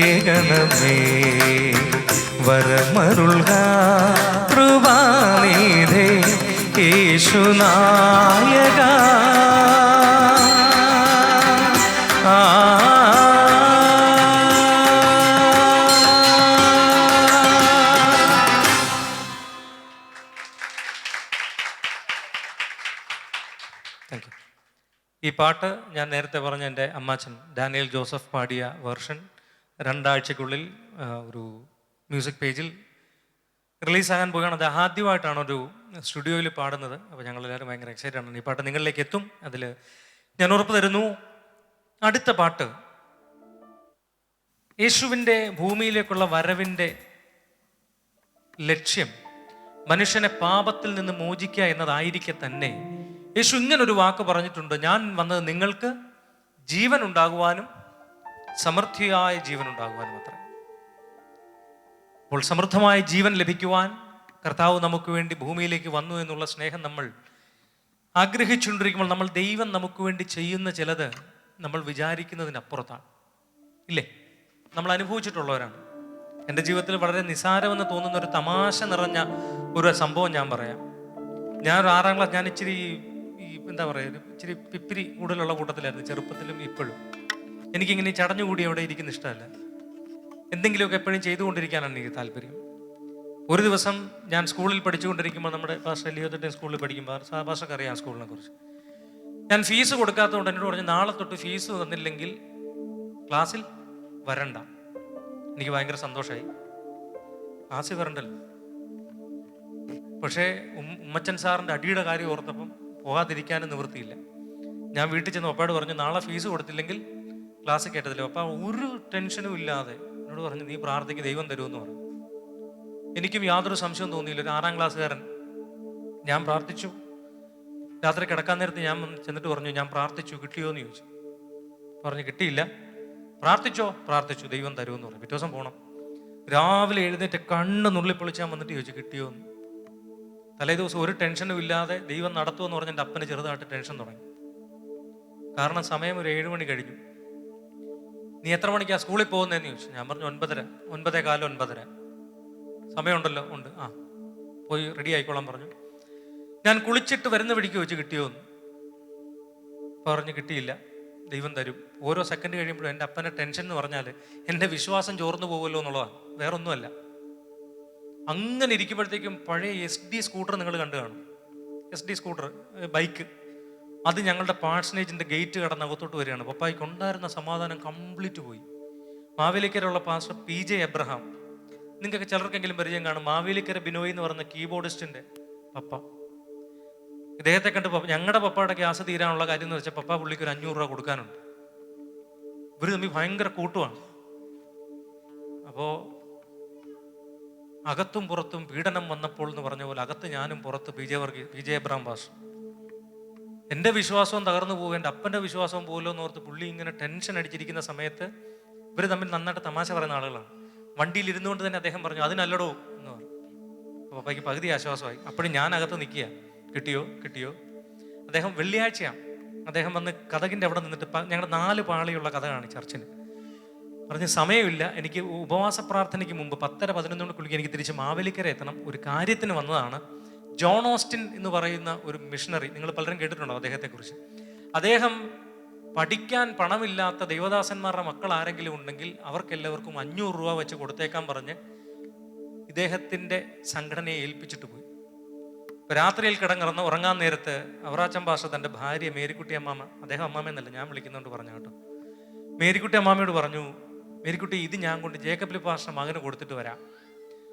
ഏകണമേ. വരമരുൾക കൃപാനിധേ യേശുനായക. ഈ പാട്ട് ഞാൻ നേരത്തെ പറഞ്ഞ എൻ്റെ അമ്മാച്ചൻ ഡാനിയൽ ജോസഫ് പാടിയ വേർഷൻ 2 ആഴ്ചക്കുള്ളിൽ ഒരു മ്യൂസിക് പേജിൽ റിലീസാകാൻ പോവുകയാണ്. അത് ആദ്യമായിട്ടാണ് ഒരു സ്റ്റുഡിയോയിൽ പാടുന്നത്. അപ്പോൾ ഞങ്ങളെല്ലാവരും ഭയങ്കര എക്സൈറ്റഡ് ആണ്. ഈ പാട്ട് നിങ്ങളിലേക്ക് എത്തും, അതിൽ ഞാൻ ഉറപ്പ് തരുന്നു. അടുത്ത പാട്ട് യേശുവിൻ്റെ ഭൂമിയിലേക്കുള്ള വരവിൻ്റെ ലക്ഷ്യം മനുഷ്യനെ പാപത്തിൽ നിന്ന് മോചിക്കുക എന്നതായിരിക്കെ തന്നെ യേശു ഇങ്ങനൊരു വാക്ക് പറഞ്ഞിട്ടുണ്ട്: ഞാൻ വന്നത് നിങ്ങൾക്ക് ജീവൻ ഉണ്ടാകുവാനും സമൃദ്ധിയായ ജീവൻ ഉണ്ടാകുവാനും അത്ര. അപ്പോൾ സമൃദ്ധമായ ജീവൻ ലഭിക്കുവാൻ കർത്താവ് നമുക്ക് വേണ്ടി ഭൂമിയിലേക്ക് വന്നു എന്നുള്ള സ്നേഹം നമ്മൾ ആഗ്രഹിച്ചുകൊണ്ടിരിക്കുമ്പോൾ ദൈവം നമുക്ക് വേണ്ടി ചെയ്യുന്ന ചിലത് നമ്മൾ വിചാരിക്കുന്നതിനപ്പുറത്താണ്. ഇല്ലേ? നമ്മൾ അനുഭവിച്ചിട്ടുള്ളവരാണ്. എൻ്റെ ജീവിതത്തിൽ വളരെ നിസാരമെന്ന് തോന്നുന്ന ഒരു തമാശ നിറഞ്ഞ ഒരു സംഭവം ഞാൻ പറയാം. ഞാൻ 6ാം ക്ലാസ്, ഞാൻ ഇച്ചിരി എന്താ പറയുക, ഇച്ചിരി പിപ്പിരി കൂടുതലുള്ള കൂട്ടത്തിലായിരുന്നു ചെറുപ്പത്തിലും ഇപ്പോഴും. എനിക്കിങ്ങനെ ചടഞ്ഞുകൂടി അവിടെ ഇരിക്കുന്ന ഇഷ്ടമല്ല. എന്തെങ്കിലുമൊക്കെ എപ്പോഴും ചെയ്തുകൊണ്ടിരിക്കാനാണ് എനിക്ക് താല്പര്യം. ഒരു ദിവസം ഞാൻ സ്കൂളിൽ പഠിച്ചുകൊണ്ടിരിക്കുമ്പോൾ, നമ്മുടെ പാസ്റ്റർ ലിയോത്തിൻ്റെ സ്കൂളിൽ പഠിക്കുമ്പോൾ, പാസ്റ്റർക്ക് അറിയാം സ്കൂളിനെ കുറിച്ച്, ഞാൻ ഫീസ് കൊടുക്കാത്തതുകൊണ്ട് എന്നോട് പറഞ്ഞു, നാളെ തൊട്ട് ഫീസ് തന്നില്ലെങ്കിൽ ക്ലാസ്സിൽ വരണ്ട. എനിക്ക് ഭയങ്കര സന്തോഷമായി. ക്ലാസ്സിൽ വരണ്ടല്ലോ. പക്ഷേ ഉമ്മച്ചൻ സാറിൻ്റെ അടിയുടെ കാര്യം ഓർത്തപ്പം പോകാതിരിക്കാനും നിവൃത്തിയില്ല. ഞാൻ വീട്ടിൽ ചെന്ന് ഒപ്പയോട് പറഞ്ഞു, നാളെ ഫീസ് കൊടുത്തില്ലെങ്കിൽ ക്ലാസ്സിൽ കേട്ടതില്ല. അപ്പം ഒരു ടെൻഷനും ഇല്ലാതെ എന്നോട് പറഞ്ഞു, നീ പ്രാർത്ഥിക്ക്, ദൈവം തരുമെന്ന് പറഞ്ഞു. എനിക്കും യാതൊരു സംശയവും തോന്നിയില്ല. ഒരു 6ാം ക്ലാസ്സുകാരൻ. ഞാൻ പ്രാർത്ഥിച്ചു. രാത്രി കിടക്കാൻ നേരത്ത് ഞാൻ ചെന്നിട്ട് പറഞ്ഞു, ഞാൻ പ്രാർത്ഥിച്ചു, കിട്ടിയോ എന്ന് ചോദിച്ചു. പറഞ്ഞ് കിട്ടിയില്ല. പ്രാർത്ഥിച്ചു, ദൈവം തരുമെന്ന് പറഞ്ഞു. പിറ്റേ ദിവസം പോകണം. രാവിലെ എഴുന്നേറ്റ് കണ്ണ് നുള്ളിപ്പൊളിച്ചാൻ വന്നിട്ട് ചോദിച്ചു കിട്ടിയോ എന്ന്. തലേ ദിവസം ഒരു ടെൻഷനും ഇല്ലാതെ ദൈവം നടത്തുമെന്ന് പറഞ്ഞ് എൻ്റെ അപ്പന് ചെറുതായിട്ട് ടെൻഷൻ തുടങ്ങി. കാരണം സമയം ഒരു 7 മണി കഴിഞ്ഞു. നീ എത്ര മണിക്കാണ് സ്കൂളിൽ പോകുന്നതെന്ന് ചോദിച്ചു. ഞാൻ പറഞ്ഞു 9:30, 9:15. സമയമുണ്ടല്ലോ, ഉണ്ട്, പോയി റെഡി ആയിക്കോളാൻ പറഞ്ഞു. ഞാൻ കുളിച്ചിട്ട് വരുന്ന വഴിക്ക് വെച്ച് കിട്ടിയോ എന്ന് പറഞ്ഞ് കിട്ടിയില്ല. ദൈവം തരും. ഓരോ സെക്കൻഡ് കഴിയുമ്പോഴും എൻ്റെ അപ്പൻ്റെ ടെൻഷൻ എന്ന് പറഞ്ഞാൽ എൻ്റെ വിശ്വാസം ചോർന്നു പോകുമല്ലോ എന്നുള്ളതാണ്, വേറൊന്നുമല്ല. അങ്ങനെ ഇരിക്കുമ്പോഴത്തേക്കും പഴയ SD സ്കൂട്ടർ നിങ്ങൾ കണ്ടു കാണും. SD സ്കൂട്ടർ ബൈക്ക്, അത് ഞങ്ങളുടെ പാഴ്സനേജിൻ്റെ ഗേറ്റ് കടന്ന് അകത്തോട്ട് വരികയാണ്. പപ്പായ്ക്ക് ഉണ്ടായിരുന്ന സമാധാനം കംപ്ലീറ്റ് പോയി. മാവേലിക്കരയുള്ള പാസ്റ്റർ PJ എബ്രഹാം, നിങ്ങൾക്ക് ചിലർക്കെങ്കിലും പരിചയം കാണും. മാവേലിക്കര ബിനോയ് എന്ന് പറയുന്ന കീബോർഡിസ്റ്റിൻ്റെ പപ്പ. ഇദ്ദേഹത്തെ കണ്ട് ഞങ്ങളുടെ പപ്പയുടെ ഗ്യാസ് തീരാനുള്ള കാര്യം എന്ന് വെച്ചാൽ പപ്പ പുള്ളിക്ക് ഒരു 500 രൂപ കൊടുക്കാനുണ്ട്. ഇവർ തമ്മിൽ ഭയങ്കര കൂട്ടുമാണ്. അപ്പോൾ അകത്തും പുറത്തും പീഡനം വന്നപ്പോൾ എന്ന് പറഞ്ഞ പോലെ അകത്ത് ഞാനും പുറത്ത് PJ എബ്രഹാം പാസ്റ്റർ. എൻ്റെ വിശ്വാസവും തകർന്നു പോകും, എൻ്റെ അപ്പൻ്റെ വിശ്വാസവും പോലോ എന്ന് ഓർത്ത് പുള്ളി ഇങ്ങനെ ടെൻഷൻ അടിച്ചിരിക്കുന്ന സമയത്ത് ഇവർ തമ്മിൽ നന്നായിട്ട് തമാശ പറയുന്ന ആളുകളാണ്. വണ്ടിയിൽ ഇരുന്നുകൊണ്ട് തന്നെ അദ്ദേഹം പറഞ്ഞു അതിനല്ലടോ എന്ന് പറഞ്ഞു. അപ്പോൾ പപ്പയ്ക്ക് പകുതി ആശ്വാസമായി. അപ്പോഴും ഞാൻ അകത്ത് നിൽക്കുക, കിട്ടിയോ. അദ്ദേഹം വെള്ളിയാഴ്ചയാണ്. അദ്ദേഹം വന്ന് കഥകിൻ്റെ അവിടെ നിന്നിട്ട് ഞങ്ങളുടെ 4 പാളിയുള്ള കഥകാണ് ചർച്ചിന്. പറഞ്ഞ് സമയമില്ല, എനിക്ക് ഉപവാസ പ്രാർത്ഥനയ്ക്ക് മുമ്പ് 10:11 എനിക്ക് തിരിച്ച് മാവേലിക്കര എത്തണം, ഒരു കാര്യത്തിന് വന്നതാണ്. ജോൺ ഓസ്റ്റിൻ എന്ന് പറയുന്ന ഒരു മിഷണറി, നിങ്ങൾ പലരും കേട്ടിട്ടുണ്ടോ അദ്ദേഹത്തെക്കുറിച്ച്. അദ്ദേഹം പഠിക്കാൻ പണമില്ലാത്ത ദൈവദാസന്മാരുടെ മക്കൾ ആരെങ്കിലും ഉണ്ടെങ്കിൽ അവർക്കെല്ലാവർക്കും 500 രൂപ വെച്ച് കൊടുത്തേക്കാൻ പറഞ്ഞ് ഇദ്ദേഹത്തിൻ്റെ സംഘടനയെ ഏൽപ്പിച്ചിട്ട് പോയി. രാത്രിയിൽ കിടങ്ങിറന്ന് ഉറങ്ങാൻ നേരത്ത് അവറാച്ചൻ പാസ്റ്റർ തൻ്റെ ഭാര്യ മേരിക്കുട്ടി അമ്മാമ, അദ്ദേഹം അമ്മാമയെന്നല്ല ഞാൻ വിളിക്കുന്നതുകൊണ്ട് പറഞ്ഞു കേട്ടോ, മേരിക്കുട്ടി അമ്മാമയോട് പറഞ്ഞു, മേരിക്കുട്ടി ഇത് ഞാൻ കൊണ്ട് ജേക്കബ് പാസ്റ്റർ മകന് കൊടുത്തിട്ട് വരാം.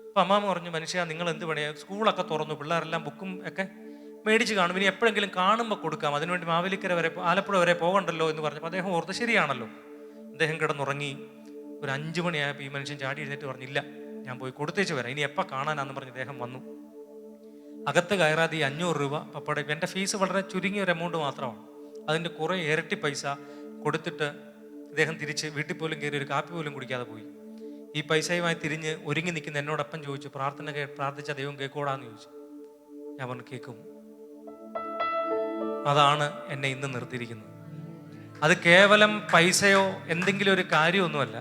അപ്പോൾ അമ്മാമ പറഞ്ഞു, മനുഷ്യ നിങ്ങൾ എന്ത് പണിയാ, സ്കൂളൊക്കെ തുറന്നു, പിള്ളേരെല്ലാം ബുക്കും ഒക്കെ മേടിച്ച് കാണും, ഇനി എപ്പോഴെങ്കിലും കാണുമ്പോൾ കൊടുക്കാം, അതിനുവേണ്ടി മാവേലിക്കര വരെ ആലപ്പുഴ വരെ പോകണ്ടല്ലോ എന്ന് പറഞ്ഞപ്പോൾ അദ്ദേഹം ഓർത്ത് ശരിയാണല്ലോ. അദ്ദേഹം കിടന്നുറങ്ങി. ഒരു 5 മണിയായപ്പോൾ ഈ മനുഷ്യൻ ചാടി എഴുന്നേറ്റ് പറഞ്ഞില്ല, ഞാൻ പോയി കൊടുത്തേച്ച് വരാം, ഇനി എപ്പോൾ കാണാനാന്ന് പറഞ്ഞ് അദ്ദേഹം വന്നു. അകത്ത് കയറാതെ ഈ 500 രൂപ പപ്പയുടെ, എൻ്റെ ഫീസ് വളരെ ചുരുങ്ങിയ ഒരു എമൗണ്ട് മാത്രമാണ്, അതിൻ്റെ കുറേ ഇരട്ടി പൈസ കൊടുത്തിട്ട് ഇദ്ദേഹം തിരിച്ച് വീട്ടിൽ പോലും കയറി ഒരു കാപ്പി പോലും കുടിക്കാതെ പോയി. ഈ പൈസയുമായി തിരിഞ്ഞ് ഒരുങ്ങി നിൽക്കുന്ന എന്നോടൊപ്പം ചോദിച്ചു, പ്രാർത്ഥിച്ച ദൈവം കേൾക്കോടാന്ന് ചോദിച്ചു. ഞാൻ പറഞ്ഞു കേൾക്കും. അതാണ് എന്നെ ഇന്ന് നിർത്തിയിരിക്കുന്നത്. അത് കേവലം പൈസയോ എന്തെങ്കിലും ഒരു കാര്യമൊന്നുമല്ല.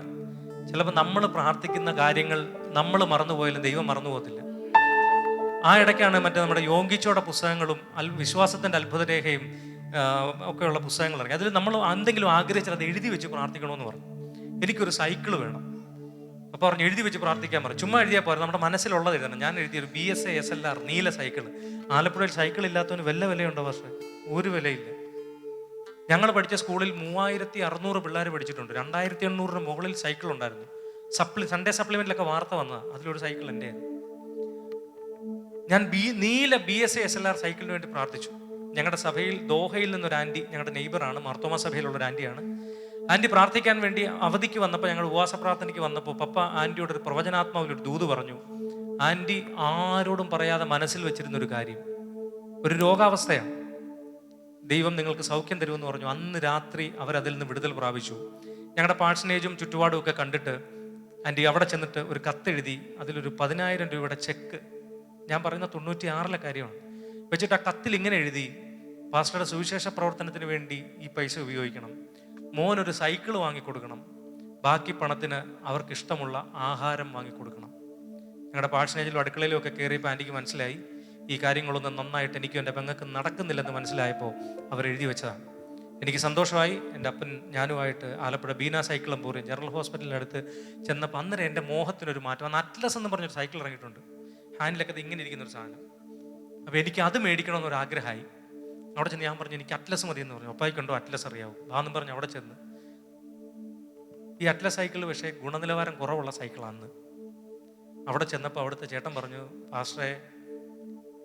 ചിലപ്പോൾ നമ്മൾ പ്രാർത്ഥിക്കുന്ന കാര്യങ്ങൾ നമ്മൾ മറന്നുപോയാലും ദൈവം മറന്നു പോകത്തില്ല. ആ ഇടയ്ക്കാണ് മറ്റേ നമ്മുടെ യോഗിച്ചോടെ പുസ്തകങ്ങളും വിശ്വാസത്തിൻ്റെ അത്ഭുതരേഖയും ഒക്കെയുള്ള പുസ്തകങ്ങൾ ഇറങ്ങി. അതിൽ നമ്മൾ എന്തെങ്കിലും ആഗ്രഹിച്ചാൽ അത് എഴുതി വെച്ച് പ്രാർത്ഥിക്കണമെന്ന് പറഞ്ഞു. എനിക്കൊരു സൈക്കിൾ വേണം. അപ്പോൾ പറഞ്ഞു എഴുതി വെച്ച് പ്രാർത്ഥിക്കാൻ പറഞ്ഞു. ചുമ്മാ എഴുതിയാൽ പോരാ, നമ്മുടെ മനസ്സിലുള്ളത് എഴുതണം. ഞാൻ എഴുതിയൊരു BSA SLR നീല സൈക്കിൾ. ആലപ്പുഴയിൽ സൈക്കിൾ ഇല്ലാത്തവന് വല്ല വിലയുണ്ടോ പക്ഷേ? ഒരു വിലയില്ല. ഞങ്ങൾ പഠിച്ച സ്കൂളിൽ 3600 പിള്ളേർ പഠിച്ചിട്ടുണ്ട്. 2800 മുകളിൽ സൈക്കിൾ ഉണ്ടായിരുന്നു. സൺഡേ സപ്ലിമെന്റിലൊക്കെ വാർത്ത വന്നതാണ്, അതിലൊരു സൈക്കിൾ എൻ്റെ. ഞാൻ നീല BSA SLR സൈക്കിളിന് വേണ്ടി പ്രാർത്ഥിച്ചു. ഞങ്ങളുടെ സഭയിൽ ദോഹയിൽ നിന്നൊരു ആൻറ്റി, ഞങ്ങളുടെ നെയ്ബറാണ്, മാർത്തോമ സഭയിലുള്ള ഒരു ആൻറ്റിയാണ്. ആൻറ്റി പ്രാർത്ഥിക്കാൻ വേണ്ടി അവധിക്ക് വന്നപ്പോൾ, ഞങ്ങൾ ഉപവാസ പ്രാർത്ഥനയ്ക്ക് വന്നപ്പോൾ പപ്പ ആൻറ്റിയോട് ഒരു പ്രവചനാത്മാവിലൊരു ദൂത് പറഞ്ഞു. ആൻറ്റി ആരോടും പറയാതെ മനസ്സിൽ വെച്ചിരുന്നൊരു കാര്യം, ഒരു രോഗാവസ്ഥയാണ്, ദൈവം നിങ്ങൾക്ക് സൗഖ്യം തരുമെന്ന് പറഞ്ഞു. അന്ന് രാത്രി അവരതിൽ നിന്ന് വിടുതൽ പ്രാപിച്ചു. ഞങ്ങളുടെ പാഴ്സനേജും ചുറ്റുപാടും ഒക്കെ കണ്ടിട്ട് ആൻറ്റി അവിടെ ചെന്നിട്ട് ഒരു കത്തെഴുതി, അതിലൊരു 10,000 രൂപയുടെ ചെക്ക്, ഞാൻ പറയുന്ന 96-ലെ കാര്യമാണ്, വെച്ചിട്ട് ആ കത്തിൽ ഇങ്ങനെ എഴുതി, പാസ്റ്ററുടെ സുവിശേഷ പ്രവർത്തനത്തിന് വേണ്ടി ഈ പൈസ ഉപയോഗിക്കണം, മോനൊരു സൈക്കിൾ വാങ്ങിക്കൊടുക്കണം, ബാക്കി പണത്തിന് അവർക്ക് ഇഷ്ടമുള്ള ആഹാരം വാങ്ങിക്കൊടുക്കണം. ഞങ്ങളുടെ പാഴ്സനേജിലും അടുക്കളയിലും ഒക്കെ കയറിയപ്പോൾ ആൻറ്റിക്ക് മനസ്സിലായി ഈ കാര്യങ്ങളൊന്നും നന്നായിട്ട് എനിക്കും എൻ്റെ പെങ്ങൾക്ക് നടക്കുന്നില്ലെന്ന് മനസ്സിലായപ്പോൾ അവരെഴുതി വെച്ചതാണ്. എനിക്ക് സന്തോഷമായി. എൻ്റെ അപ്പൻ ഞാനുമായിട്ട് Alappuzha Beena cycle emporium general ഹോസ്പിറ്റലിനടുത്ത് ചെന്നപ്പോൾ അന്നേരം എൻ്റെ മോഹത്തിനൊരു മാറ്റം. അന്ന് അറ്റ്ലസ് എന്ന് പറഞ്ഞൊരു സൈക്കിൾ ഇറങ്ങിയിട്ടുണ്ട്, ഹാൻഡിലൊക്കെ അത് ഇങ്ങനെ ഇരിക്കുന്നൊരു സാധനം. അപ്പോൾ എനിക്ക് അത് മേടിക്കണമെന്നൊരാഗ്രഹമായി. അവിടെ ചെന്ന് ഞാൻ പറഞ്ഞു എനിക്ക് അറ്റ്ലസ് മതി എന്ന് പറഞ്ഞു. ഒപ്പായിക്കൊണ്ടോ അറ്റ്ലസ് അറിയാവും അതെന്നും പറഞ്ഞ് അവിടെ ചെന്ന് ഈ അറ്റ്ലസ് സൈക്കിൾ പക്ഷേ ഗുണനിലവാരം കുറവുള്ള സൈക്കിളാണ്. അവിടെ ചെന്നപ്പോൾ അവിടുത്തെ ചേട്ടൻ പറഞ്ഞു, പാസ്റ്ററെ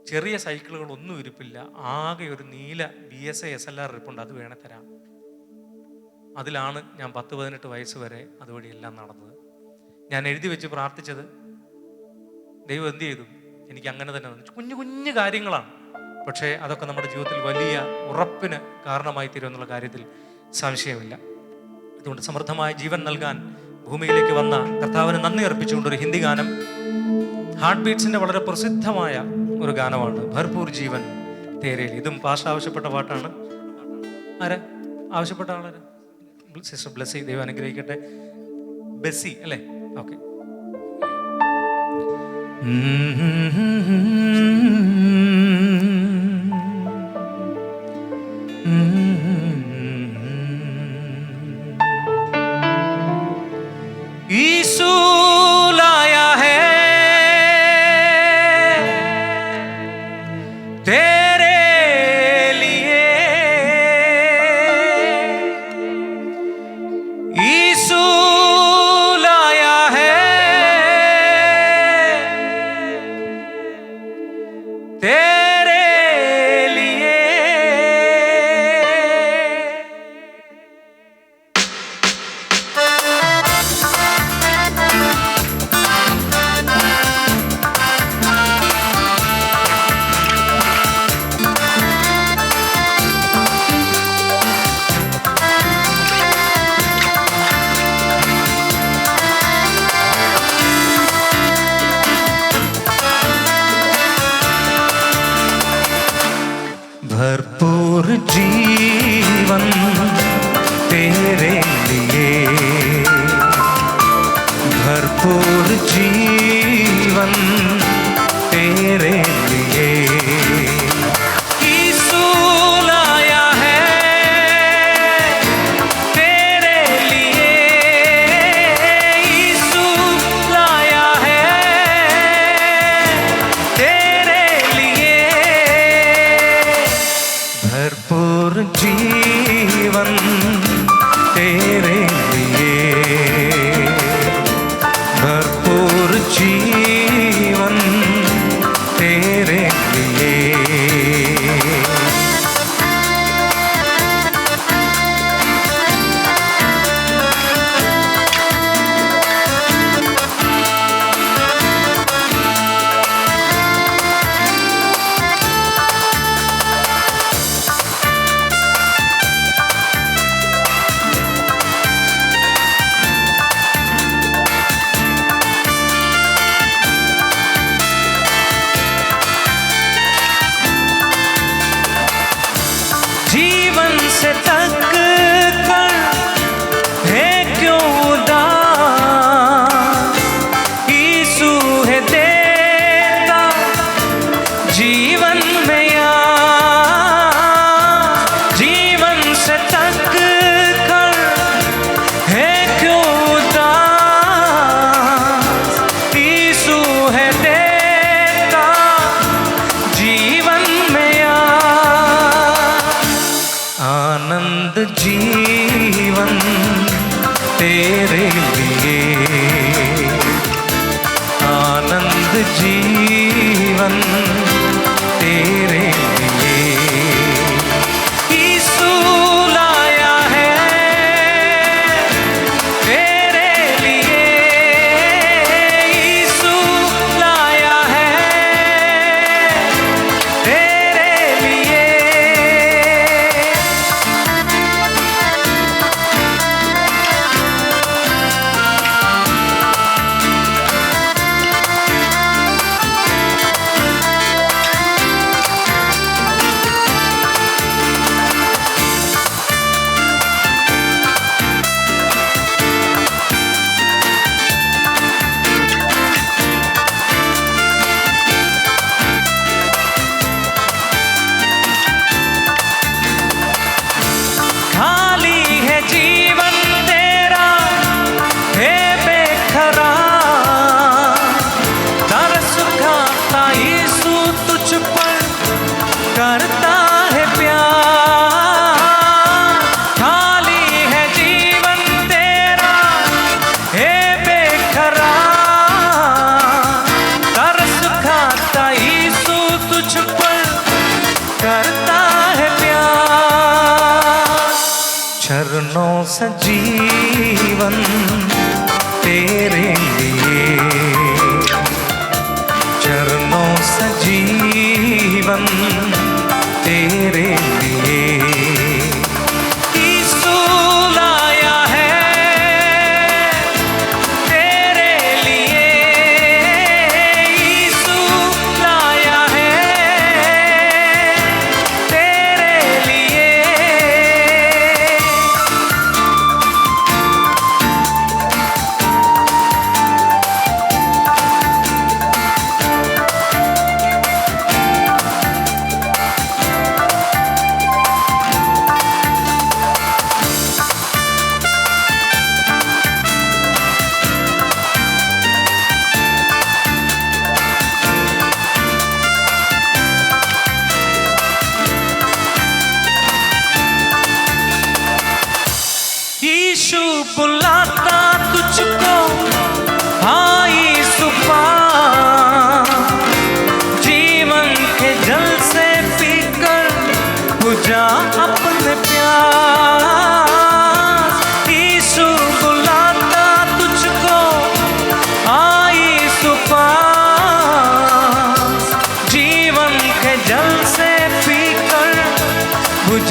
ചെറിയ സൈക്കിളുകളൊന്നും ഇരിപ്പില്ല, ആകെ ഒരു നീല BSA SLR ഇരിപ്പുണ്ട്, അത് വേണേ തരാം. അതിലാണ് ഞാൻ 10-18 വയസ്സ് വരെ അതുവഴി എല്ലാം നടന്നത്. ഞാൻ എഴുതി വെച്ച് പ്രാർത്ഥിച്ചത് ദൈവം എന്ത് ചെയ്തു, എനിക്ക് അങ്ങനെ തന്നെ കുഞ്ഞു കുഞ്ഞു കാര്യങ്ങളാണ്, പക്ഷേ അതൊക്കെ നമ്മുടെ ജീവിതത്തിൽ വലിയ ഉറപ്പിന് കാരണമായി തീരുമെന്നുള്ള കാര്യത്തിൽ സംശയമില്ല. അതുകൊണ്ട് സമൃദ്ധമായ ജീവൻ നൽകാൻ ഭൂമിയിലേക്ക് വന്ന കർത്താവിന് നന്ദി അർപ്പിച്ചുകൊണ്ടൊരു ഹിന്ദി ഗാനം, ഹാർട്ട് ബീറ്റ്സിന്റെ വളരെ പ്രസിദ്ധമായ ഒരു ഗാനമാണ് ഭർപൂർ ജീവൻ തേരേലി. ഇതും പാഷ ആവശ്യപ്പെട്ട പാട്ടാണ്. ആരാ ആവശ്യപ്പെട്ട ആളാര്? സിസ്റ്റർ ബ്ലെസ്സി, ദൈവം അനുഗ്രഹിക്കട്ടെ. ബെസ്സി അല്ലേ? ഓക്കെ. यीशु लाया है तेरे लिए, यीशु लाया है तेरे लिए। भरपूर जीवन तेरे लिए, भरपूर जीवन तेरे लिए, यीशु लाया है तेरे लिए, यीशु लाया है तेरे लिए। भरपूर जीवन तेरे लिए, भरपूर जीवन तेरे लिए। जीवन से तक कर है क्यों उदास, यीशु है देता जीवन में यार। जीवन से तक कर है क्यों उदास, यीशु है देता जीवन में यार। आनंद जीवन तेरे लिए, आनंद जीवन तेरे लिए, यीशु लाया है तेरे लिए, यीशु लाया है तेरे लिए। खाली है जीवन तेरा है बेकरार, तरस खाता यीशु तुझ पर करता है प्यार। खाली है जीवन तेरा है बेकरार, तरस खाता यीशु तुझ पर करता है प्यार। चरणों से जीवन तेरे लिए, चरणों से जीवन तेरे लिए, यीशु लाया है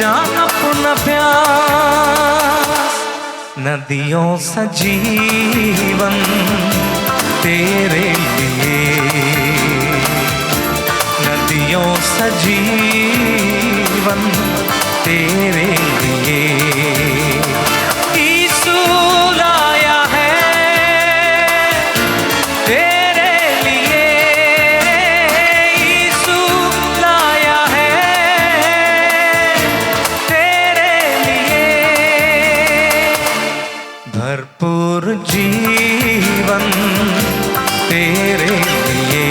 जान अपना प्यास, नदियों सा जीवन तेरे लिए, नदियों सा जीवन तेरे लिए यीशु लाया है तेरे लिए, यीशु लाया है तेरे लिए, भरपूर जीवन तेरे लिए,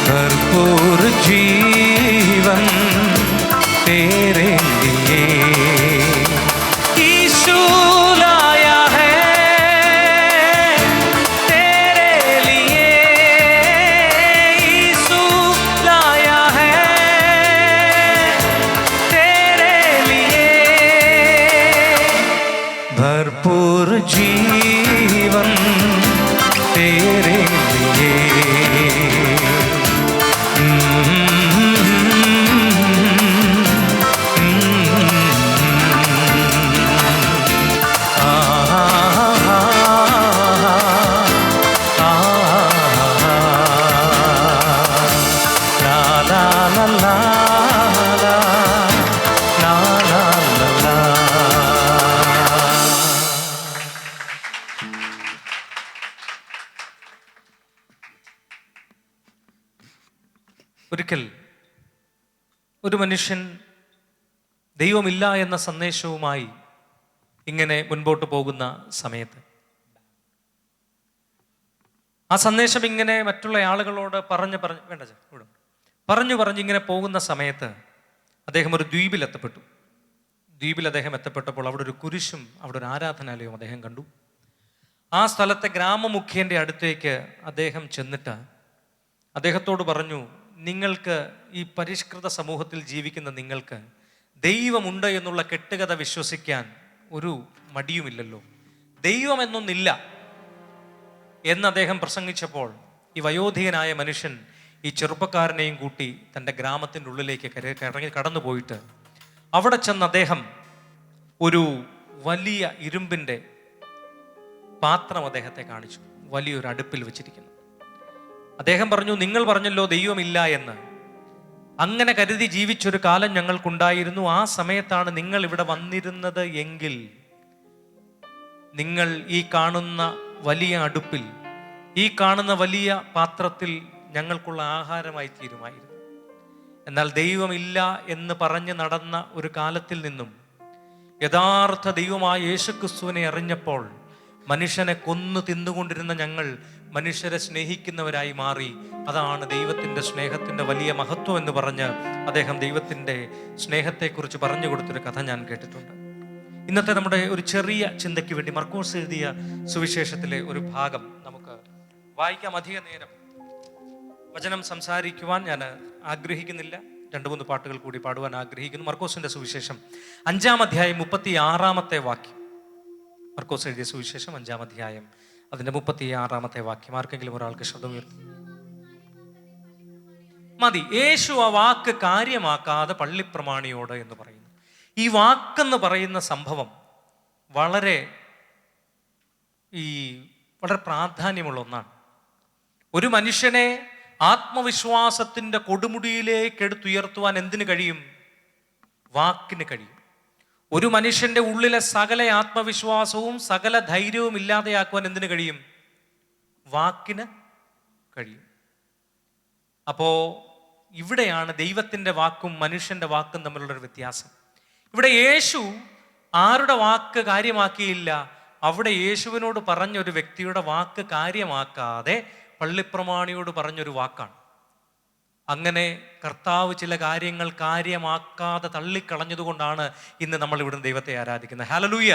भरपूर जीवन तेरे लिए यीशु लाया है तेरे लिए, यीशु लाया है तेरे लिए, भरपूर जीवन तेरे लिए। ഒരിക്കൽ ഒരു മനുഷ്യൻ ദൈവമില്ല എന്ന സന്ദേശവുമായി ഇങ്ങനെ മുൻപോട്ട് പോകുന്ന സമയത്ത് ആ സന്ദേശം ഇങ്ങനെ മറ്റുള്ള ആളുകളോട് പറഞ്ഞു ഇങ്ങനെ പോകുന്ന സമയത്ത് അദ്ദേഹം ഒരു ദ്വീപിൽ എത്തപ്പെട്ടു. ദ്വീപിൽ അദ്ദേഹം എത്തപ്പെട്ടപ്പോൾ അവിടെ ഒരു കുരിശും അവിടെ ഒരു ആരാധനാലയവും അദ്ദേഹം കണ്ടു. ആ സ്ഥലത്തെ ഗ്രാമമുഖ്യൻ്റെ അടുത്തേക്ക് അദ്ദേഹം ചെന്നിട്ട് അദ്ദേഹത്തോട് പറഞ്ഞു, നിങ്ങൾക്ക് ഈ പരിഷ്കൃത സമൂഹത്തിൽ ജീവിക്കുന്ന നിങ്ങൾക്ക് ദൈവമുണ്ട് എന്നുള്ള കെട്ടുകഥ വിശ്വസിക്കാൻ ഒരു മടിയുമില്ലല്ലോ, ദൈവം എന്നൊന്നില്ല എന്ന് അദ്ദേഹം പ്രസംഗിച്ചപ്പോൾ ഈ വയോധികനായ മനുഷ്യൻ ഈ ചെറുപ്പക്കാരനെയും കൂട്ടി തൻ്റെ ഗ്രാമത്തിൻ്റെ ഉള്ളിലേക്ക് കടന്നു പോയിട്ട് അവിടെ ചെന്ന് അദ്ദേഹം ഒരു വലിയ ഇരുമ്പിൻ്റെ പാത്രം അദ്ദേഹത്തെ കാണിച്ചു, വലിയൊരു അടുപ്പിൽ വെച്ചിരിക്കുന്നു. അദ്ദേഹം പറഞ്ഞു, നിങ്ങൾ പറഞ്ഞല്ലോ ദൈവമില്ല എന്ന്, അങ്ങനെ കരുതി ജീവിച്ചൊരു കാലം ഞങ്ങൾക്കുണ്ടായിരുന്നു. ആ സമയത്താണ് നിങ്ങൾ ഇവിടെ വന്നിരുന്നത് എങ്കിൽ നിങ്ങൾ ഈ കാണുന്ന വലിയ അടുപ്പിൽ, ഈ കാണുന്ന വലിയ പാത്രത്തിൽ ഞങ്ങൾക്കുള്ള ആഹാരമായി തീരുമായിരുന്നു. എന്നാൽ ദൈവമില്ല എന്ന് പറഞ്ഞ് നടന്ന ഒരു കാലത്തിൽ നിന്നും യഥാർത്ഥ ദൈവമായ യേശുക്രിസ്തുവിനെ അറിഞ്ഞപ്പോൾ മനുഷ്യനെ കൊന്നു തിന്നുകൊണ്ടിരുന്ന ഞങ്ങൾ മനുഷ്യരെ സ്നേഹിക്കുന്നവരായി മാറി. അതാണ് ദൈവത്തിൻ്റെ സ്നേഹത്തിൻ്റെ വലിയ മഹത്വം എന്ന് പറഞ്ഞ് അദ്ദേഹം ദൈവത്തിൻ്റെ സ്നേഹത്തെക്കുറിച്ച് പറഞ്ഞു കൊടുത്തൊരു കഥ ഞാൻ കേട്ടിട്ടുണ്ട്. ഇന്നത്തെ നമ്മുടെ ഒരു ചെറിയ ചിന്തയ്ക്ക് വേണ്ടി മർക്കോസ് എഴുതിയ സുവിശേഷത്തിലെ ഒരു ഭാഗം നമുക്ക് വായിക്കാം. അധിക നേരം വചനം സംസാരിക്കുവാൻ ഞാൻ ആഗ്രഹിക്കുന്നില്ല, 2-3 പാട്ടുകൾ കൂടി പാടുവാൻ ആഗ്രഹിക്കുന്നു. മർക്കോസിന്റെ സുവിശേഷം 5-ാം അധ്യായം 36-ാമത്തെ വാക്യം. മർക്കോസ് എഴുതിയ സുവിശേഷം 5-ാം അധ്യായം അതിന്റെ 36-ാമത്തെ വാക്യം. ആർക്കെങ്കിലും ഒരാൾക്ക് ശബ്ദം ഉയർത്തും മതി. യേശു ആ വാക്ക് കാര്യമാക്കാതെ പള്ളിപ്രമാണിയോട് എന്ന് പറയുന്നു. ഈ വാക്കെന്ന് പറയുന്ന സംഭവം വളരെ പ്രാധാന്യമുള്ള ഒന്നാണ്. ഒരു മനുഷ്യനെ ആത്മവിശ്വാസത്തിന്റെ കൊടുമുടിയിലേക്ക് എടുത്തുയർത്തുവാൻ എന്തിനു കഴിയും? വാക്കിന് കഴിയും. ഒരു മനുഷ്യന്റെ ഉള്ളിലെ സകല ആത്മവിശ്വാസവും സകല ധൈര്യവും ഇല്ലാതെയാക്കുവാൻ എന്തിനു കഴിയും? വാക്കിന് കഴിയും. അപ്പോ ഇവിടെയാണ് ദൈവത്തിന്റെ വാക്കും മനുഷ്യന്റെ വാക്കും തമ്മിലുള്ളൊരു വ്യത്യാസം. ഇവിടെ യേശു ആരുടെ വാക്ക് കാര്യമാക്കിയില്ല, അവിടെ യേശുവിനോട് പറഞ്ഞൊരു വ്യക്തിയുടെ വാക്ക് കാര്യമാക്കാതെ പള്ളിപ്രമാണിയോട് പറഞ്ഞൊരു വാക്കാണ്. അങ്ങനെ കർത്താവ് ചില കാര്യങ്ങൾ കാര്യമാക്കാതെ തള്ളിക്കളഞ്ഞതുകൊണ്ടാണ് ഇന്ന് നമ്മൾ ഇവിടുന്ന് ദൈവത്തെ ആരാധിക്കുന്നത്. ഹല്ലേലൂയ.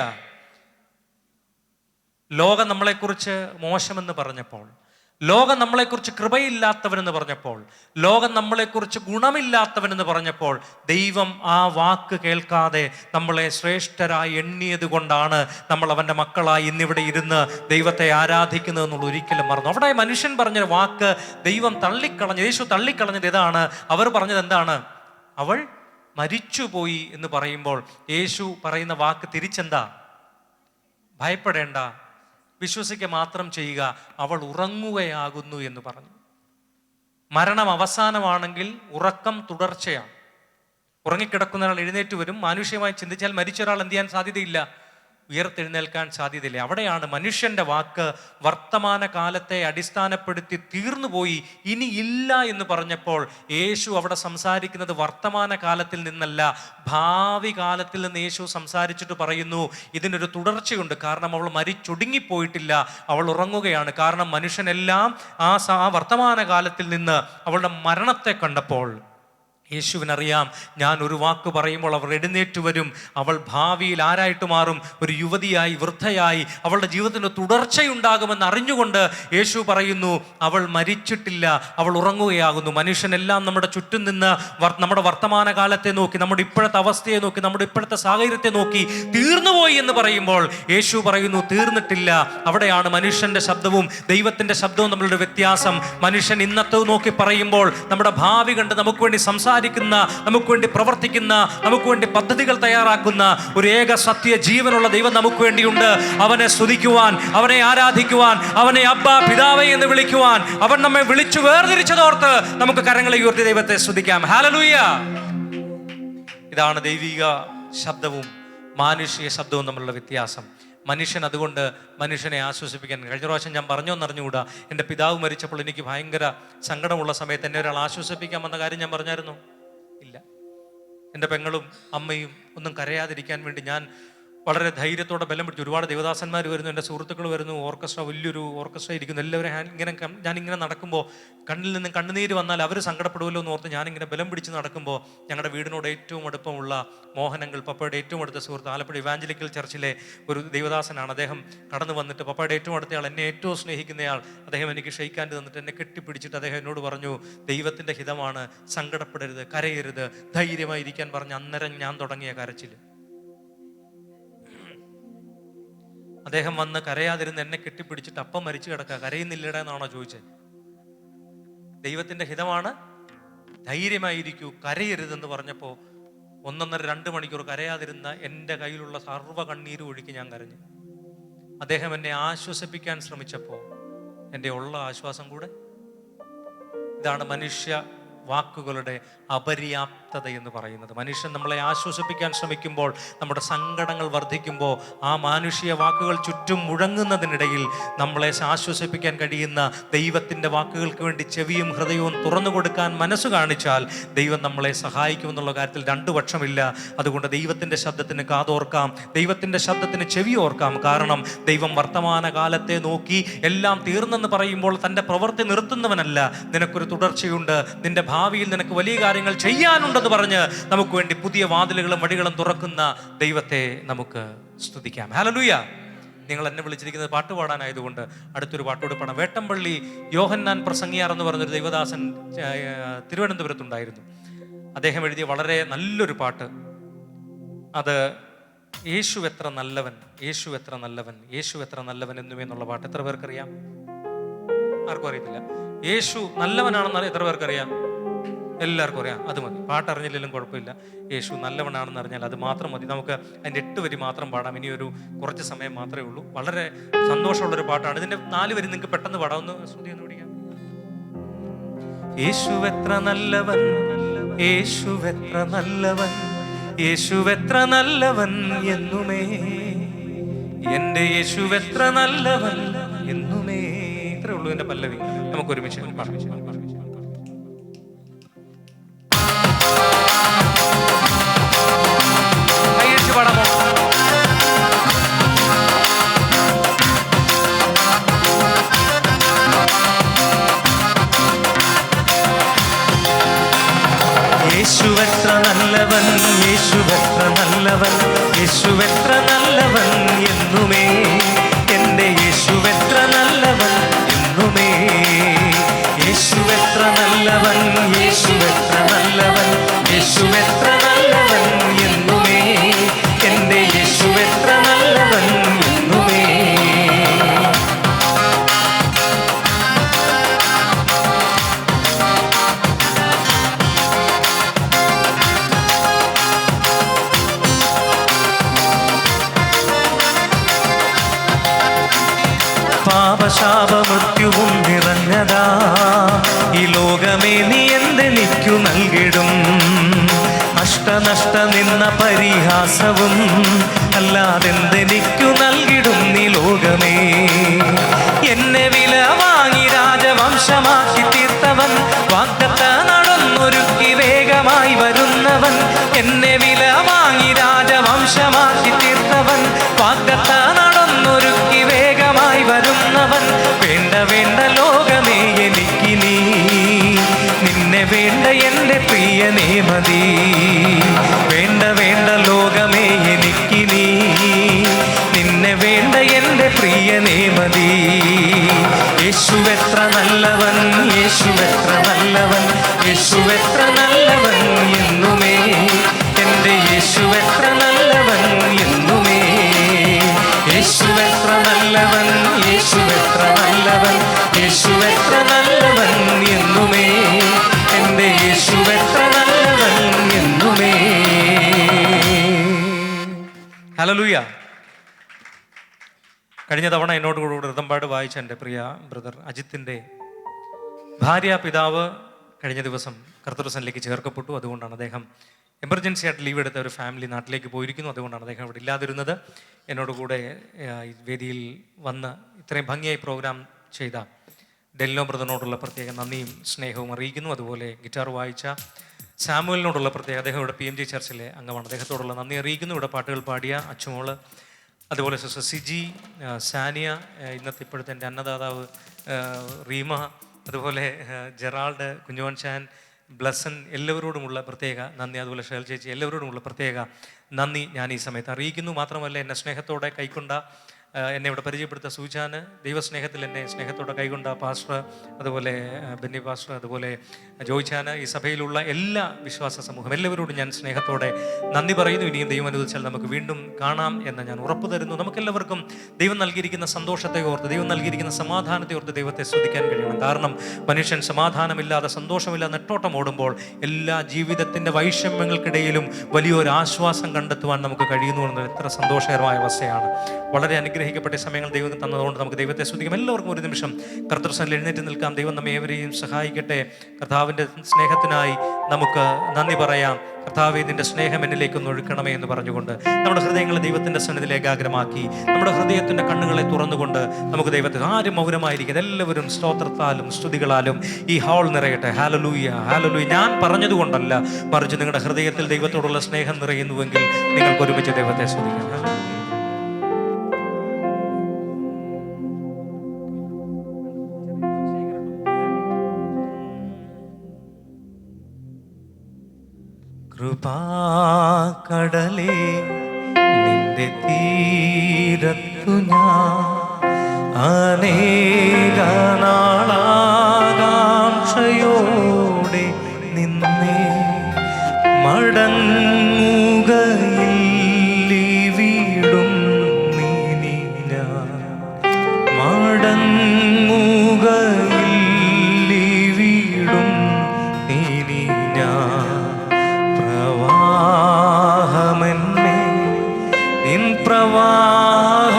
ലോകം നമ്മളെക്കുറിച്ച് മോശമെന്ന് പറഞ്ഞപ്പോൾ, ലോകം നമ്മളെക്കുറിച്ച് കൃപയില്ലാത്തവനെന്ന് പറഞ്ഞപ്പോൾ, ലോകം നമ്മളെക്കുറിച്ച് ഗുണമില്ലാത്തവനെന്ന് പറഞ്ഞപ്പോൾ, ദൈവം ആ വാക്ക് കേൾക്കാതെ നമ്മളെ ശ്രേഷ്ഠരായി എണ്ണിയത് കൊണ്ടാണ് നമ്മൾ അവൻ്റെ മക്കളായി ഇന്നിവിടെ ഇരുന്ന് ദൈവത്തെ ആരാധിക്കുന്നത് എന്നുള്ള ഒരിക്കലും മറന്നു. അവിടെ മനുഷ്യൻ പറഞ്ഞ വാക്ക് ദൈവം തള്ളിക്കളഞ്ഞത്, യേശു തള്ളിക്കളഞ്ഞത് ഇതാണ്. അവർ പറഞ്ഞത് എന്താണ്? അവൾ മരിച്ചുപോയി എന്ന് പറയുമ്പോൾ യേശു പറയുന്ന വാക്ക് തിരിച്ചെന്താ? ഭയപ്പെടേണ്ട, വിശ്വസിക്കുക മാത്രം ചെയ്യുക, അവൾ ഉറങ്ങുകയാകുന്നു എന്ന് പറഞ്ഞു. മരണം അവസാനമാണെങ്കിൽ ഉറക്കം തുടർച്ചയാണ്. ഉറങ്ങിക്കിടക്കുന്ന ഒരാൾ എഴുന്നേറ്റ് വരും. മാനുഷികമായി ചിന്തിച്ചാൽ മരിച്ച ഒരാൾ എന്ത് ചെയ്യാൻ സാധ്യതയില്ല? ഉയർത്തെഴുന്നേൽക്കാൻ സാധ്യതയില്ല. അവിടെയാണ് മനുഷ്യന്റെ വാക്ക് വർത്തമാന കാലത്തെ അടിസ്ഥാനപ്പെടുത്തി തീർന്നുപോയി, ഇനി ഇല്ല എന്ന് പറഞ്ഞപ്പോൾ യേശു അവിടെ സംസാരിക്കുന്നത് വർത്തമാന കാലത്തിൽ നിന്നല്ല, ഭാവി കാലത്തിൽ നിന്ന് യേശു സംസാരിച്ചിട്ട് പറയുന്നു ഇതിനൊരു തുടർച്ചയുണ്ട്. കാരണം അവൾ മരിച്ചൊടുങ്ങിപ്പോയിട്ടില്ല, അവൾ ഉറങ്ങുകയാണ്. കാരണം മനുഷ്യനെല്ലാം ആ വർത്തമാന കാലത്തിൽ നിന്ന് അവളുടെ മരണത്തെ കണ്ടപ്പോൾ യേശുവിനറിയാം, ഞാൻ ഒരു വാക്ക് പറയുമ്പോൾ അവർ എഴുന്നേറ്റ് വരും. അവൾ ഭാവിയിൽ ആരായിട്ട് മാറും? ഒരു യുവതിയായി, വൃദ്ധയായി, അവളുടെ ജീവിതത്തിന് തുടർച്ചയുണ്ടാകുമെന്ന് അറിഞ്ഞുകൊണ്ട് യേശു പറയുന്നു അവൾ മരിച്ചിട്ടില്ല, അവൾ ഉറങ്ങുകയാകുന്നു. മനുഷ്യനെല്ലാം നമ്മുടെ ചുറ്റും നിന്ന് നമ്മുടെ വർത്തമാന കാലത്തെ നോക്കി, നമ്മുടെ ഇപ്പോഴത്തെ അവസ്ഥയെ നോക്കി, നമ്മുടെ ഇപ്പോഴത്തെ സാഹചര്യത്തെ നോക്കി തീർന്നുപോയി എന്ന് പറയുമ്പോൾ യേശു പറയുന്നു തീർന്നിട്ടില്ല. അവിടെയാണ് മനുഷ്യന്റെ ശബ്ദവും ദൈവത്തിന്റെ ശബ്ദവും തമ്മിലുള്ള വ്യത്യാസം. മനുഷ്യൻ ഇന്നത്തെ നോക്കി പറയുമ്പോൾ നമ്മുടെ ഭാവി കണ്ട് നമുക്ക് വേണ്ടി നമുക്ക് വേണ്ടി പ്രവർത്തിക്കുന്ന, നമുക്ക് വേണ്ടി പദ്ധതികൾ തയ്യാറാക്കുന്ന ഒരു ഏക സത്യ ജീവനുള്ള ദൈവം നമുക്ക് വേണ്ടിയുണ്ട്. അവനെ സ്തുതിക്കുവാൻ, അവനെ ആരാധിക്കുവാൻ, അവനെ അബ്ബാ പിതാവേ എന്ന് വിളിക്കുവാൻ, അവൻ നമ്മെ വിളിച്ചു വേർതിരിച്ചതോർത്ത് നമുക്ക് കരങ്ങളെ ഉയർത്തി ദൈവത്തെ സ്തുതിക്കാം. ഹല്ലേലൂയ. ഇതാണ് ദൈവിക ശബ്ദവും മാനുഷിക ശബ്ദവും തമ്മിലുള്ള വ്യത്യാസം. മനുഷ്യൻ അതുകൊണ്ട് മനുഷ്യനെ ആശ്വസിപ്പിക്കാൻ, കഴിഞ്ഞ പ്രാവശ്യം ഞാൻ പറഞ്ഞോന്നറിഞ്ഞുകൂടാ, എൻ്റെ പിതാവ് മരിച്ചപ്പോൾ എനിക്ക് ഭയങ്കര സങ്കടമുള്ള സമയത്ത് എന്നെ ഒരാൾ ആശ്വസിപ്പിക്കാമെന്ന കാര്യം ഞാൻ പറഞ്ഞായിരുന്നു? ഇല്ല. എൻ്റെ പെങ്ങളും അമ്മയും ഒന്നും കരയാതിരിക്കാൻ വേണ്ടി ഞാൻ വളരെ ധൈര്യത്തോടെ ബലം പിടിച്ചു. ഒരുപാട് ദേവദാസന്മാർ വരുന്നു, എൻ്റെ സുഹൃത്തുക്കൾ വരുന്നു, ഓർക്കസ്ട്ര, വലിയൊരു ഓർക്കസ്ട്ര ഇരിക്കുന്നു. എല്ലാവരും ഞാനിങ്ങനെ നടക്കുമ്പോൾ കണ്ണിൽ നിന്ന് കണ്ണുനീര് വന്നാൽ അവർ സങ്കടപ്പെടുമല്ലോ എന്ന് ഓർത്ത് ഞാനിങ്ങനെ ബലം പിടിച്ച് നടക്കുമ്പോൾ ഞങ്ങളുടെ വീടിനോട് ഏറ്റവും അടുപ്പമുള്ള മോഹനങ്ങൾ, പപ്പയുടെ ഏറ്റവും അടുത്ത സുഹൃത്ത്, ആലപ്പുഴ ഇവാഞ്ചലിക്കൽ ചർച്ചിലെ ഒരു ദേവദാസനാണ്. അദ്ദേഹം കടന്നു വന്നിട്ട്, പപ്പയുടെ ഏറ്റവും അടുത്തയാൾ, എന്നെ ഏറ്റവും സ്നേഹിക്കുന്നയാൾ, അദ്ദേഹം എനിക്ക് ഷെയ്ക്കാൻഡ് തന്നിട്ട് എന്നെ കെട്ടിപ്പിടിച്ചിട്ട് അദ്ദേഹം എന്നോട് പറഞ്ഞു, ദൈവത്തിൻ്റെ ഹിതമാണ്, സങ്കടപ്പെടരുത്, കരയരുത്, ധൈര്യമായിരിക്കാൻ പറഞ്ഞ് അന്നേരം ഞാൻ തുടങ്ങിയ കരച്ചിൽ. അദ്ദേഹം വന്ന് കരയാതിരുന്ന് എന്നെ കെട്ടിപ്പിടിച്ചിട്ട് അപ്പം മരിച്ചു കിടക്കുക, കരയുന്നില്ലട എന്നാണോ ചോദിച്ചത്? ദൈവത്തിൻ്റെ ഹിതമാണ്, ധൈര്യമായിരിക്കൂ, കരയരുതെന്ന് പറഞ്ഞപ്പോൾ 1.5-2 മണിക്കൂർ കരയാതിരുന്ന എൻ്റെ കയ്യിലുള്ള സർവ്വ കണ്ണീരും ഒഴുക്കി ഞാൻ കരഞ്ഞു. അദ്ദേഹം എന്നെ ആശ്വസിപ്പിക്കാൻ ശ്രമിച്ചപ്പോൾ എൻ്റെ ഉള്ള ആശ്വാസം കൂടെ. ഇതാണ് മനുഷ്യ വാക്കുകളുടെ അപര്യാപ്തത എന്ന് പറയുന്നത്. മനുഷ്യൻ നമ്മളെ ആശ്വസിപ്പിക്കാൻ ശ്രമിക്കുമ്പോൾ, നമ്മുടെ സങ്കടങ്ങൾ വർദ്ധിക്കുമ്പോൾ, ആ മാനുഷിക വാക്കുകൾ ചുറ്റും മുഴങ്ങുന്നതിനിടയിൽ നമ്മളെ ആശ്വസിപ്പിക്കാൻ കഴിയുന്ന ദൈവത്തിൻ്റെ വാക്കുകൾക്ക് വേണ്ടി ചെവിയും ഹൃദയവും തുറന്നു കൊടുക്കാൻ മനസ്സ് കാണിച്ചാൽ ദൈവം നമ്മളെ സഹായിക്കുമെന്നുള്ള കാര്യത്തിൽ 2 പക്ഷമില്ല. അതുകൊണ്ട് ദൈവത്തിൻ്റെ ശബ്ദത്തിന് കാതോർക്കാം, ദൈവത്തിൻ്റെ ശബ്ദത്തിന് ചെവി ഓർക്കാം. കാരണം ദൈവം വർത്തമാന കാലത്തെ നോക്കി എല്ലാം തീർന്നെന്ന് പറയുമ്പോൾ തൻ്റെ പ്രവൃത്തി നിർത്തുന്നവനല്ല. നിനക്കൊരു തുടർച്ചയുണ്ട്, നിന്റെ ഭാവിയിൽ നിനക്ക് വലിയ കാര്യങ്ങൾ ചെയ്യാനുണ്ടെന്ന് പറഞ്ഞ് നമുക്ക് വേണ്ടി പുതിയ വാതിലുകളും വഴികളും തുറക്കുന്ന ദൈവത്തെ നമുക്ക് സ്തുതിക്കാം. ഹല്ലേലൂയ. നിങ്ങൾ എന്നെ വിളിച്ചിരിക്കുന്നത് പാട്ട് പാടാനായതുകൊണ്ട് അടുത്തൊരു പാട്ടോട് പാടാം. വേട്ടമ്പള്ളി യോഹന്നാൻ പ്രസംഗിയാർ എന്ന് പറഞ്ഞൊരു ദൈവദാസൻ തിരുവനന്തപുരത്തുണ്ടായിരുന്നു. അദ്ദേഹം എഴുതിയ വളരെ നല്ലൊരു പാട്ട്, അത് യേശു എത്ര നല്ലവൻ, യേശു എത്ര നല്ലവൻ, യേശു എത്ര നല്ലവൻ എന്നുമെന്നുള്ള പാട്ട് എത്ര പേർക്കറിയാം? ആർക്കും അറിയത്തില്ല. യേശു നല്ലവനാണെന്ന് എത്ര പേർക്കറിയാം? എല്ലാവർക്കും അറിയാം. അത് മതി, പാട്ടറിഞ്ഞില്ലെങ്കിലും കുഴപ്പമില്ല. യേശു നല്ലവനാണെന്ന് അറിഞ്ഞാൽ അത് മാത്രം മതി. നമുക്ക് അതിൻ്റെ 8 വരി മാത്രം പാടാം. ഇനിയൊരു കുറച്ച് സമയം മാത്രമേ ഉള്ളൂ. വളരെ സന്തോഷമുള്ളൊരു പാട്ടാണ്. ഇതിൻ്റെ 4 വരി നിങ്ങൾക്ക് പെട്ടെന്ന് പാടാം. ഒന്ന് ശ്രുതി ഒന്ന് പിടിക്കാം. യേശു എത്ര നല്ലവൻ, യേശു എത്ര നല്ലവൻ, യേശു എത്ര നല്ലവൻ എന്നുമേ, എൻ്റെ യേശു എത്ര നല്ലവൻ എന്നുമേ. ഇത്രേ ഉള്ളൂ എൻ്റെ പല്ലവി. നമുക്ക് ഒരുമിച്ച് പാടാം. യേശുവെത്ര നല്ലവൻ, യേശുവെത്ര നല്ലവൻ, യേശുവെത്ര നല്ലവൻ എന്നുമേ, എൻ്റെ യേശുവെത്ര നല്ലവൻ എന്നുമേ. യേശുവെത്ര നല്ലവൻ, യേശുവെത്ര നല്ലവൻ, യേശുവെത്ര നല്ലവൻ എന്നുമേ, എൻ്റെ യേശുവെത്ര നല്ലവൻ എന്നുമേ. വിലാസവും അല്ലാതെന്തെനിക്കു നൽകിടും നീ ലോകമേ. എന്നെ വില വാങ്ങി രാജവംശമാക്കി തീർത്തവൻ, വാഗ്ദത്ത നടന്നൊരുക്കി വേഗമായി വരുന്നവൻ. എന്നെ വില വാങ്ങി രാജവംശമാക്കി തീർത്തവൻ, വാഗ്ദത്ത നടന്നൊരുക്കി വേഗമായി വരുന്നവൻ. വേണ്ട വേണ്ട ലോകമേ എനിക്ക് നീ, നിന്നെ വേണ്ട എൻ്റെ പ്രിയനേ മതി. വേണ്ട വേണ്ട ലോകമേ എനിക്ക് നീ, നിന്നെ വേണ്ട എൻ്റെ പ്രിയനേ മതി. യേശുവെത്ര നല്ലവൻ, യേശുവെത്ര നല്ലവൻ, യേശുവെത്ര നല്ലവൻ എന്നുമേ. എൻ്റെ യേശുവെത്ര നല്ലവൻ എന്നുമേ. യേശുവെത്ര നല്ലവൻ, യേശുവെത്ര നല്ലവൻ, യേശുവെത്ര നല്ലവൻ എന്നുമേ. എൻ്റെ യേശുവെത്ര നല്ലവൻ എന്നുമേ. ഹല്ലേലൂയ. കഴിഞ്ഞ തവണ എന്നോട് കൂടെ ഋതമ്പാട് വായിച്ച എൻ്റെ പ്രിയ ബ്രദർ അജിത്തിൻ്റെ ഭാര്യ പിതാവ് കഴിഞ്ഞ ദിവസം കർത്തൃസനിലേക്ക് ചേർക്കപ്പെട്ടു. അതുകൊണ്ടാണ് അദ്ദേഹം എമർജൻസി ആയിട്ട് ലീവ് എടുത്ത ഒരു ഫാമിലി നാട്ടിലേക്ക് പോയിരിക്കുന്നു. അതുകൊണ്ടാണ് അദ്ദേഹം ഇവിടെ ഇല്ലാതിരുന്നത്. എന്നോട് കൂടെ ഈ വേദിയിൽ വന്ന് ഇത്രയും ഭംഗിയായി പ്രോഗ്രാം ചെയ്ത ഡെല്ലോ ബ്രദറിനോടുള്ള പ്രത്യേക നന്ദിയും സ്നേഹവും അറിയിക്കുന്നു. അതുപോലെ ഗിറ്റാർ വായിച്ച സാമുവലിനോടുള്ള പ്രത്യേക, അദ്ദേഹം ഇവിടെ PMG ചർച്ചിലെ അംഗമാണ്, അദ്ദേഹത്തോടുള്ള നന്ദി അറിയിക്കുന്നു. ഇവിടെ പാട്ടുകൾ പാടിയ അച്ചുമോള്, അതുപോലെ സിസ്റ്റർ സിജി, സാനിയ, ഇപ്പോഴത്തെ എൻ്റെ അന്നദാതാവ് റീമ, അതുപോലെ ജെറാൾഡ്, കുഞ്ഞോൻ ചാൻ, ബ്ലസൻ, എല്ലാവരോടുമുള്ള പ്രത്യേക നന്ദി. അതുപോലെ ഷേൽ ചേച്ചി, എല്ലാവരോടുമുള്ള പ്രത്യേക നന്ദി ഞാൻ ഈ സമയത്ത് അറിയിക്കുന്നു. മാത്രമല്ല എന്നെ സ്നേഹത്തോടെ കൈക്കൊണ്ട, എന്നെ ഇവിടെ പരിചയപ്പെടുത്ത സൂചാന്, ദൈവസ്നേഹത്തിൽ എന്നെ സ്നേഹത്തോടെ കൈകൊണ്ട പാസ്റ്റർ, അതുപോലെ ബെന്നി പാസ്റ്റർ, അതുപോലെ ജോയിച്ചാന്, ഈ സഭയിലുള്ള എല്ലാ വിശ്വാസ സമൂഹം എല്ലാവരോടും ഞാൻ സ്നേഹത്തോടെ നന്ദി പറയുന്നു. ഇനിയും ദൈവം അനുവദിച്ചാൽ നമുക്ക് വീണ്ടും കാണാം എന്ന് ഞാൻ ഉറപ്പ് തരുന്നു. നമുക്കെല്ലാവർക്കും ദൈവം നൽകിയിരിക്കുന്ന സന്തോഷത്തെ ഓർത്ത്, ദൈവം നൽകിയിരിക്കുന്ന സമാധാനത്തെ ഓർത്ത് ദൈവത്തെ സ്തുതിക്കാൻ കഴിയണം. കാരണം മനുഷ്യൻ സമാധാനമില്ലാതെ, സന്തോഷമില്ലാതെ നെട്ടോട്ടം ഓടുമ്പോൾ എല്ലാ ജീവിതത്തിൻ്റെ വൈഷമ്യങ്ങൾക്കിടയിലും വലിയൊരു ആശ്വാസം കണ്ടെത്തുവാൻ നമുക്ക് കഴിയുന്നു എന്നത് എത്ര സന്തോഷകരമായ അവസ്ഥയാണ്. വളരെ അനുഗ്രഹിക്കപ്പെട്ട സമയങ്ങൾ ദൈവം തന്നതുകൊണ്ട് നമുക്ക് ദൈവത്തെ സ്തുതിക്കാം. എല്ലാവർക്കും ഒരു നിമിഷം കർത്തൃസനിൽ എഴുന്നേറ്റ് നിൽക്കാം. ദൈവം നമ്മെ ഏവരെയും സഹായിക്കട്ടെ. കർത്താവിൻ്റെ സ്നേഹത്തിനായി നമുക്ക് നന്ദി പറയാം. കർത്താവേ, ഇതിൻ്റെ സ്നേഹം എന്നിലേക്കൊന്ന് ഒഴുക്കണമേ എന്ന് പറഞ്ഞുകൊണ്ട് നമ്മുടെ ഹൃദയങ്ങളെ ദൈവത്തിൻ്റെ സന്നിധിയിൽ ഏകാഗ്രമാക്കി, നമ്മുടെ ഹൃദയത്തിൻ്റെ കണ്ണുകളെ തുറന്നുകൊണ്ട് നമുക്ക് ദൈവത്തെ, ആരും മൗനമായിരിക്കും, എല്ലാവരും സ്തോത്രത്താലും സ്തുതികളാലും ഈ ഹാൾ നിറയട്ടെ. Hallelujah, hallelujah. ഞാൻ പറഞ്ഞതുകൊണ്ടല്ല, മറിച്ച് നിങ്ങളുടെ ഹൃദയത്തിൽ ദൈവത്തോടുള്ള സ്നേഹം നിറയുന്നുവെങ്കിൽ നിങ്ങൾക്ക് ഒരുമിച്ച് ദൈവത്തെ സ്തുതിക്കാം. കൃപാകടലേ, നിന്റെ തീരത്തു ഞാൻ അനേക നാളാകാംക്ഷയോടെ നിന്നെ മടങ്ങുകയില്ലിവിടും നീ ഞാൻ മടങ്ങുകയില്ലിവിടും നീ ഞാൻ. പ്രവാഹമെന്നേ നിൻ പ്രവാഹമെന്നേ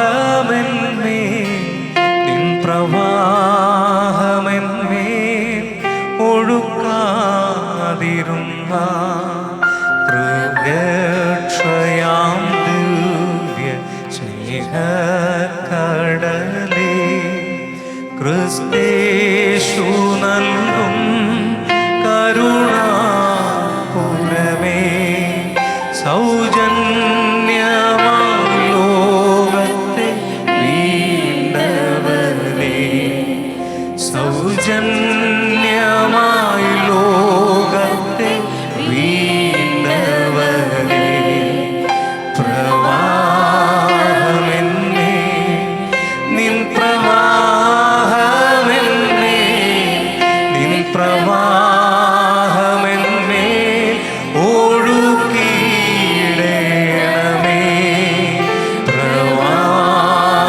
നിൻ പ്രവാഹമെന്നേ ഒഴുക്കാതിരുന്ന കൃപക്ഷയാം ദിവ്യ സ്നേഹക്കടലേ, ക്രിസ്തേശു നൽകും കരുണാപുരമേ, സൗജന്യമായി ലോകത്തെ വീണ്ടവനേ, സൗജന്യമായി ലോകത്തെ വീണ്ടവനേ. പ്രവാഹമെന്നേ നിൻ പ്രവാഹമെന്നേ നിൻ പ്രവാഹമെന്നേ ഒഴുകിയിടണമേ. പ്രവാഹമെന്നേ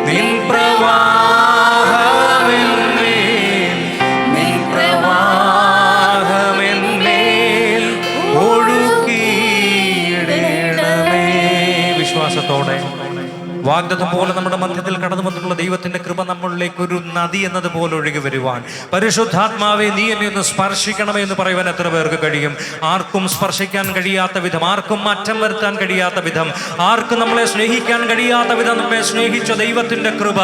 നിൻ പ്രവാഹമെന്നേ നിൻ പ്രവാഹമെന്നേ ഒഴുകിയിടണമേ. വിശ്വാസത്തോടെ വാഗ്ദത്തം പോലെ നമ്മുടെ മധ്യത്തിൽ കടന്നു വന്നിട്ടുള്ള ദൈവത്തിന്റെ കൃപ നമ്മെ നമ്മളിലേക്ക് ഒരു നദി എന്നതുപോലെ ഒഴുകി വരുവാൻ. പരിശുദ്ധാത്മാവെ, നീ എന്നെ ഒന്ന് സ്പർശിക്കണമേ എന്ന് പറയുവാൻ എത്ര പേർക്ക് കഴിയും? ആർക്കും സ്പർശിക്കാൻ കഴിയാത്ത വിധം, ആർക്കും മാറ്റം വരുത്താൻ കഴിയാത്ത വിധം, ആർക്കും നമ്മളെ സ്നേഹിക്കാൻ കഴിയാത്ത വിധം നമ്മെ സ്നേഹിച്ച ദൈവത്തിന്റെ കൃപ,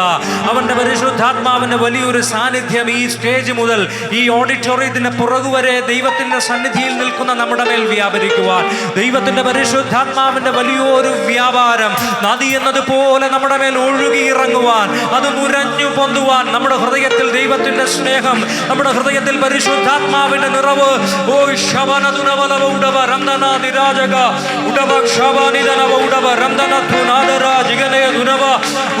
അവന്റെ പരിശുദ്ധാത്മാവിന്റെ വലിയൊരു സാന്നിധ്യം ഈ സ്റ്റേജ് മുതൽ ഈ ഓഡിറ്റോറിയത്തിന്റെ പുറകുവരെ ദൈവത്തിന്റെ സന്നിധിയിൽ നിൽക്കുന്ന നമ്മുടെ മേൽ വ്യാപരിക്കുവാൻ, ദൈവത്തിന്റെ പരിശുദ്ധാത്മാവിന്റെ വലിയൊരു വ്യാപാരം നദി എന്നതുപോലെ നമ്മുടെ മേൽ ഒഴുകി ഇറങ്ങുവാൻ, അത് മുരഞ്ഞു പൊന്തുവാൻ, നമ്മുടെ ഹൃദയത്തിൽ ദൈവത്തിന്റെ സ്നേഹം, നമ്മുടെ ഹൃദയത്തിൽ പരിശുദ്ധാത്മാവിന്റെ നിറവ്. ഓ ശബനദുനവലവ ഉടവ രംദനാദി രാജക ഉടവ ശബനിദനവ ഉടവ രംദനതുനാദരാ ജിഗനേ ദുനവ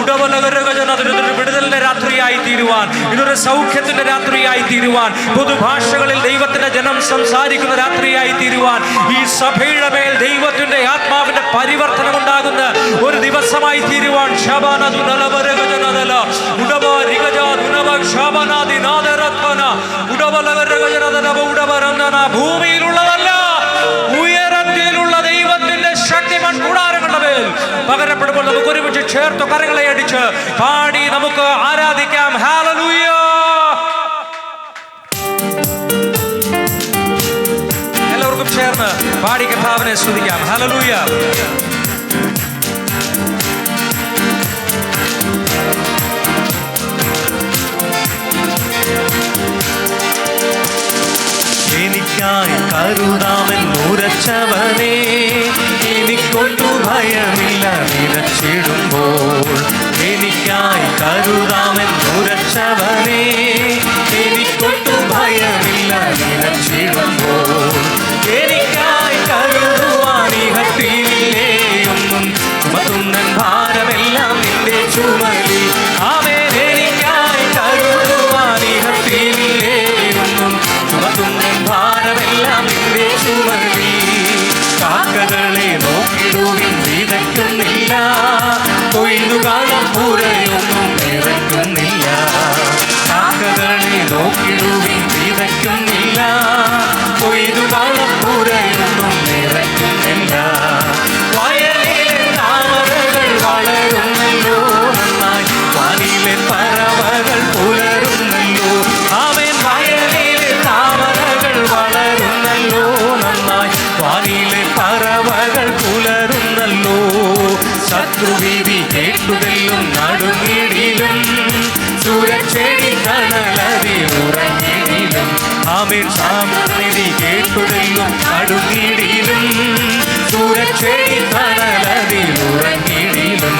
ഉടവ നഗരഗജനദ വിടുതലിന്റെ രാത്രിയായി തീരുവാൻ, ഇതൊരു സൗഖ്യത്തിന്റെ രാത്രിയായി തീരുവാൻ, പൊതുഭാഷകളിൽ ദൈവത്തിന്റെ ജനം സംസാരിക്കുന്ന രാത്രിയായി തീരുവാൻ, ഈ സഭയുടെ മേൽ ദൈവത്തിന്റെ ആത്മാവിന്റെ പരിവർത്തനം ഉണ്ടാകുന്ന ഒരു ദിവസമായി തീരുവാൻ. ഭൂമിയിലുള്ളതല്ല, ഉയരത്തിലുള്ള ദൈവത്തിന്റെ ശക്തിമാൻ കൂടാരങ്ങളുടെ മേൽ പകരപ്പെടുമ്പോൾ നമുക്ക് ഒരുമിച്ച് ചേർത്ത് കരങ്ങളെ അടിച്ച് പാടി നമുക്ക് ആരാധിക്കാം. ഹല്ലേലൂയ. എല്ലാവർക്കും ചേർന്ന് പാടി കർത്താവിനെ സ്തുതിക്കാം. ഹല്ലേലൂയ. എനിക്കായി കരുതാമെന്നുരച്ചവനേ, എനിക്കൊരു ഭയമില്ല നിലച്ചിടുമ്പോൾ. എനിക്കായി കരുതാമെന്നുരച്ചവനേ, എനിക്കൊരു ഭയമില്ല നിലച്ചിടുമ്പോൾ. എനിക്കായി കരുതുവാൻ ഇഹത്തിലേ ഒന്നും, ചുമത്തുന്നൻ ഭാരമെല്ലാം നിന്റെ ചുമലിൽ. ആമേൻ. എനിക്കായി കരുതുവാൻ ഇഹത്തിലേ ഒന്നും, ചുമത്തുന്നൻ ഭാരമെല്ലാം നിന്റെ ചുമലിൽ. കാക്കകളെ നോക്കിടുവിൻ, വിതയ്ക്കുന്നില്ല, കൊയ്തുകാലം പൂരയൊന്നും നിറയ്ക്കുന്നില്ല. കാക്കകളെ നോക്കിടുവിൻ, വിതയ്ക്കുന്നില്ല, കൊയ്തുകാലം പൂരയൊന്നും നിറയ്ക്കുന്നില്ല. വയലിലെ താമരകൾ വളരുന്നല്ലോ നന്നായി, വാനിലെ പറവകൾ പുലരുന്നല്ലോ. ആമേൻ. വയലിലെ താമരകൾ വളരുന്നല്ലോ നന്നായി, വാനിലെ പറവകൾ പുലരുന്നല്ലോ. ശത്രുവിധി കേട്ടുതെല്ലും നടുങ്ങിടിലും, സുരക്ഷേടി കണലതി ഉറങ്ങിടിലും. ആമേൻ. ശാന്തി കേട്ടുതെല്ലും നടുങ്ങിടിലും, സുരക്ഷേടി കണലതി ഉറങ്ങിടിലും.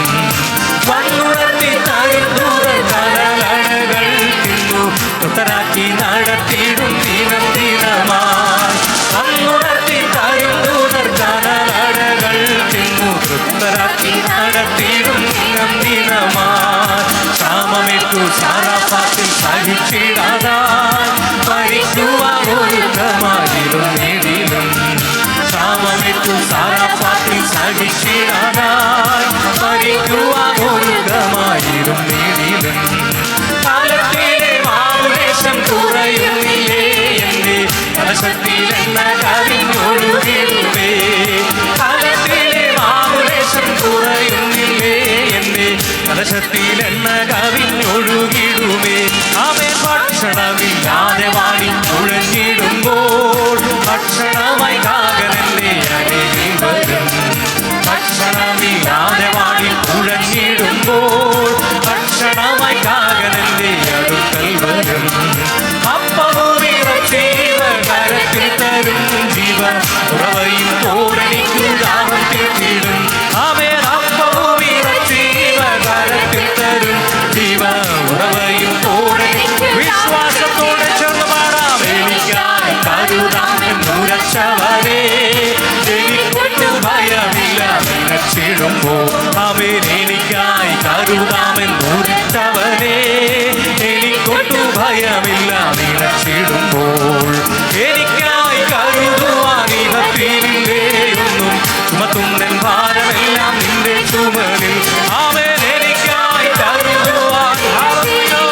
വന്നുണർത്തി തരുന്നൂറ് കടലടകൾ തിന്നു, തൊട്ടരാക്കി നടത്തിയിടും ദിനം ദിനമായി. വന്നുണർത്തി തരുന്നൂറ് കടലടകൾ തിന്നു, തൊട്ടരാക്കി നടത്തിയിടും ദിനം ദിനമായി. ക്ഷാമമേറ്റു സാറാഫാത്തിൽ സഹിച്ചിടാതായി, ഭരിക്കുവാൻ ഒരുക്കമായിരുന്നിടിലും. ക്ഷാമമേറ്റു സാറാഫാത്തിൽ സഹിച്ചിടാതായി, ഭരിക്കുവാൻ ഒരുക്കമായിരുന്നിടിലും. കാലത്തിലെ മാവുലേശം കുറയുന്നില്ലേ എന്റെ കലശത്തിലെണ്ണ കവിഞ്ഞൊഴുകിടുമേ. കാലത്തിലെ മാവുലേശം കുറയുന്നില്ലേ എന്റെ കലശത്തിലെണ്ണ കവിഞ്ഞൊഴുകിടുമേ. ആമേൻ. ഭക്ഷണമില്ലാതെ വാടി തുഴഞ്ഞിടുമ്പോൾ, ഭക്ഷണമായി കാകരന്റെ അരികിൽ വരും. ഭക്ഷണമില്ലാതെ വാടി തുഴഞ്ഞിടുമ്പോൾ, ഭക്ഷണമായി കാകരന്റെ അടുക്കൽ വരും. അപ്പവും ഇറച്ചിയും കരത്തിൽ തരും, ജീവ ഉറവയും തോടനിക്കു ദാഹം തീർത്തിടും. ആമേൻ. അപ്പവും ഇറച്ചിയും കരത്തിൽ തരും, ജീവ ഉറവയും തോടനിക്കു. വിശ്വാസത്തോടെ ചേർന്ന് പാടാം. എനിക്കായി കരുതാമെന്നുരച്ചവനേ, എനിക്കൊരു ഭയമില്ല നിലച്ചിടുമ്പോൾ. ആമേൻ. എനിക്കായി കരുതാമെന്നുരച്ചവനേ, എനിക്കൊരു ഭയമില്ല നിലച്ചിടുമ്പോൾ. എനിക്കായി കരുതുവാൻ ഇഹത്തിലേ ഒന്നും, ചുമത്തുന്നൻ ഭാരമെല്ലാം നിന്റെ ചുമലിൽ. ആമേൻ. എനിക്കായി കരുതുവാൻ. ഹല്ലേലൂയ.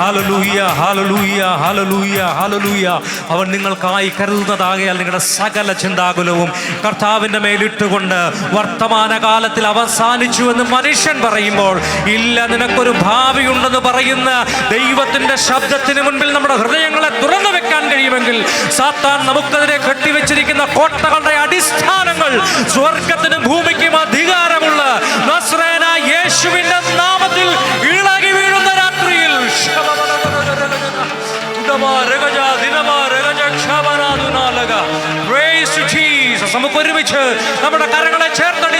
ഹല്ലേലൂയ, ഹല്ലേലൂയ, ഹല്ലേലൂയ, ഹല്ലേലൂയ. അവൻ നിങ്ങൾക്കായി കരുതുന്നതാകയാൽ നിങ്ങളുടെ സകല ചിന്താകുലവും കർത്താവിൻ്റെ മേലിട്ടുകൊണ്ട് വർത്തമാനകാലത്തിൽ അവസാനിച്ചു എന്ന് മനുഷ്യൻ പറയുമ്പോൾ, ഇല്ല നിനക്കൊരു ഭാവിയുണ്ടെന്ന് പറയുന്ന ദൈവത്തിൻ്റെ ശബ്ദത്തിന് മുൻപിൽ നമ്മുടെ ഹൃദയങ്ങളെ തുറന്നു വെക്കാൻ കഴിയുമെങ്കിൽ, സാത്താൻ നമുക്കെതിരെ കെട്ടിവെച്ചിരിക്കുന്ന കോട്ടകളുടെ അടിസ്ഥാനങ്ങൾ സ്വർഗത്തിനും ഭൂമിക്കും അധികാരമുള്ള നസ്രേയനായ യേശുവിന്റെ നാമത്തിൽ ഇളകി വീഴുന്ന രാത്രിയിൽ നമുക്ക് ഒരുമിച്ച് നമ്മുടെ കരങ്ങളെ ചേർത്തടി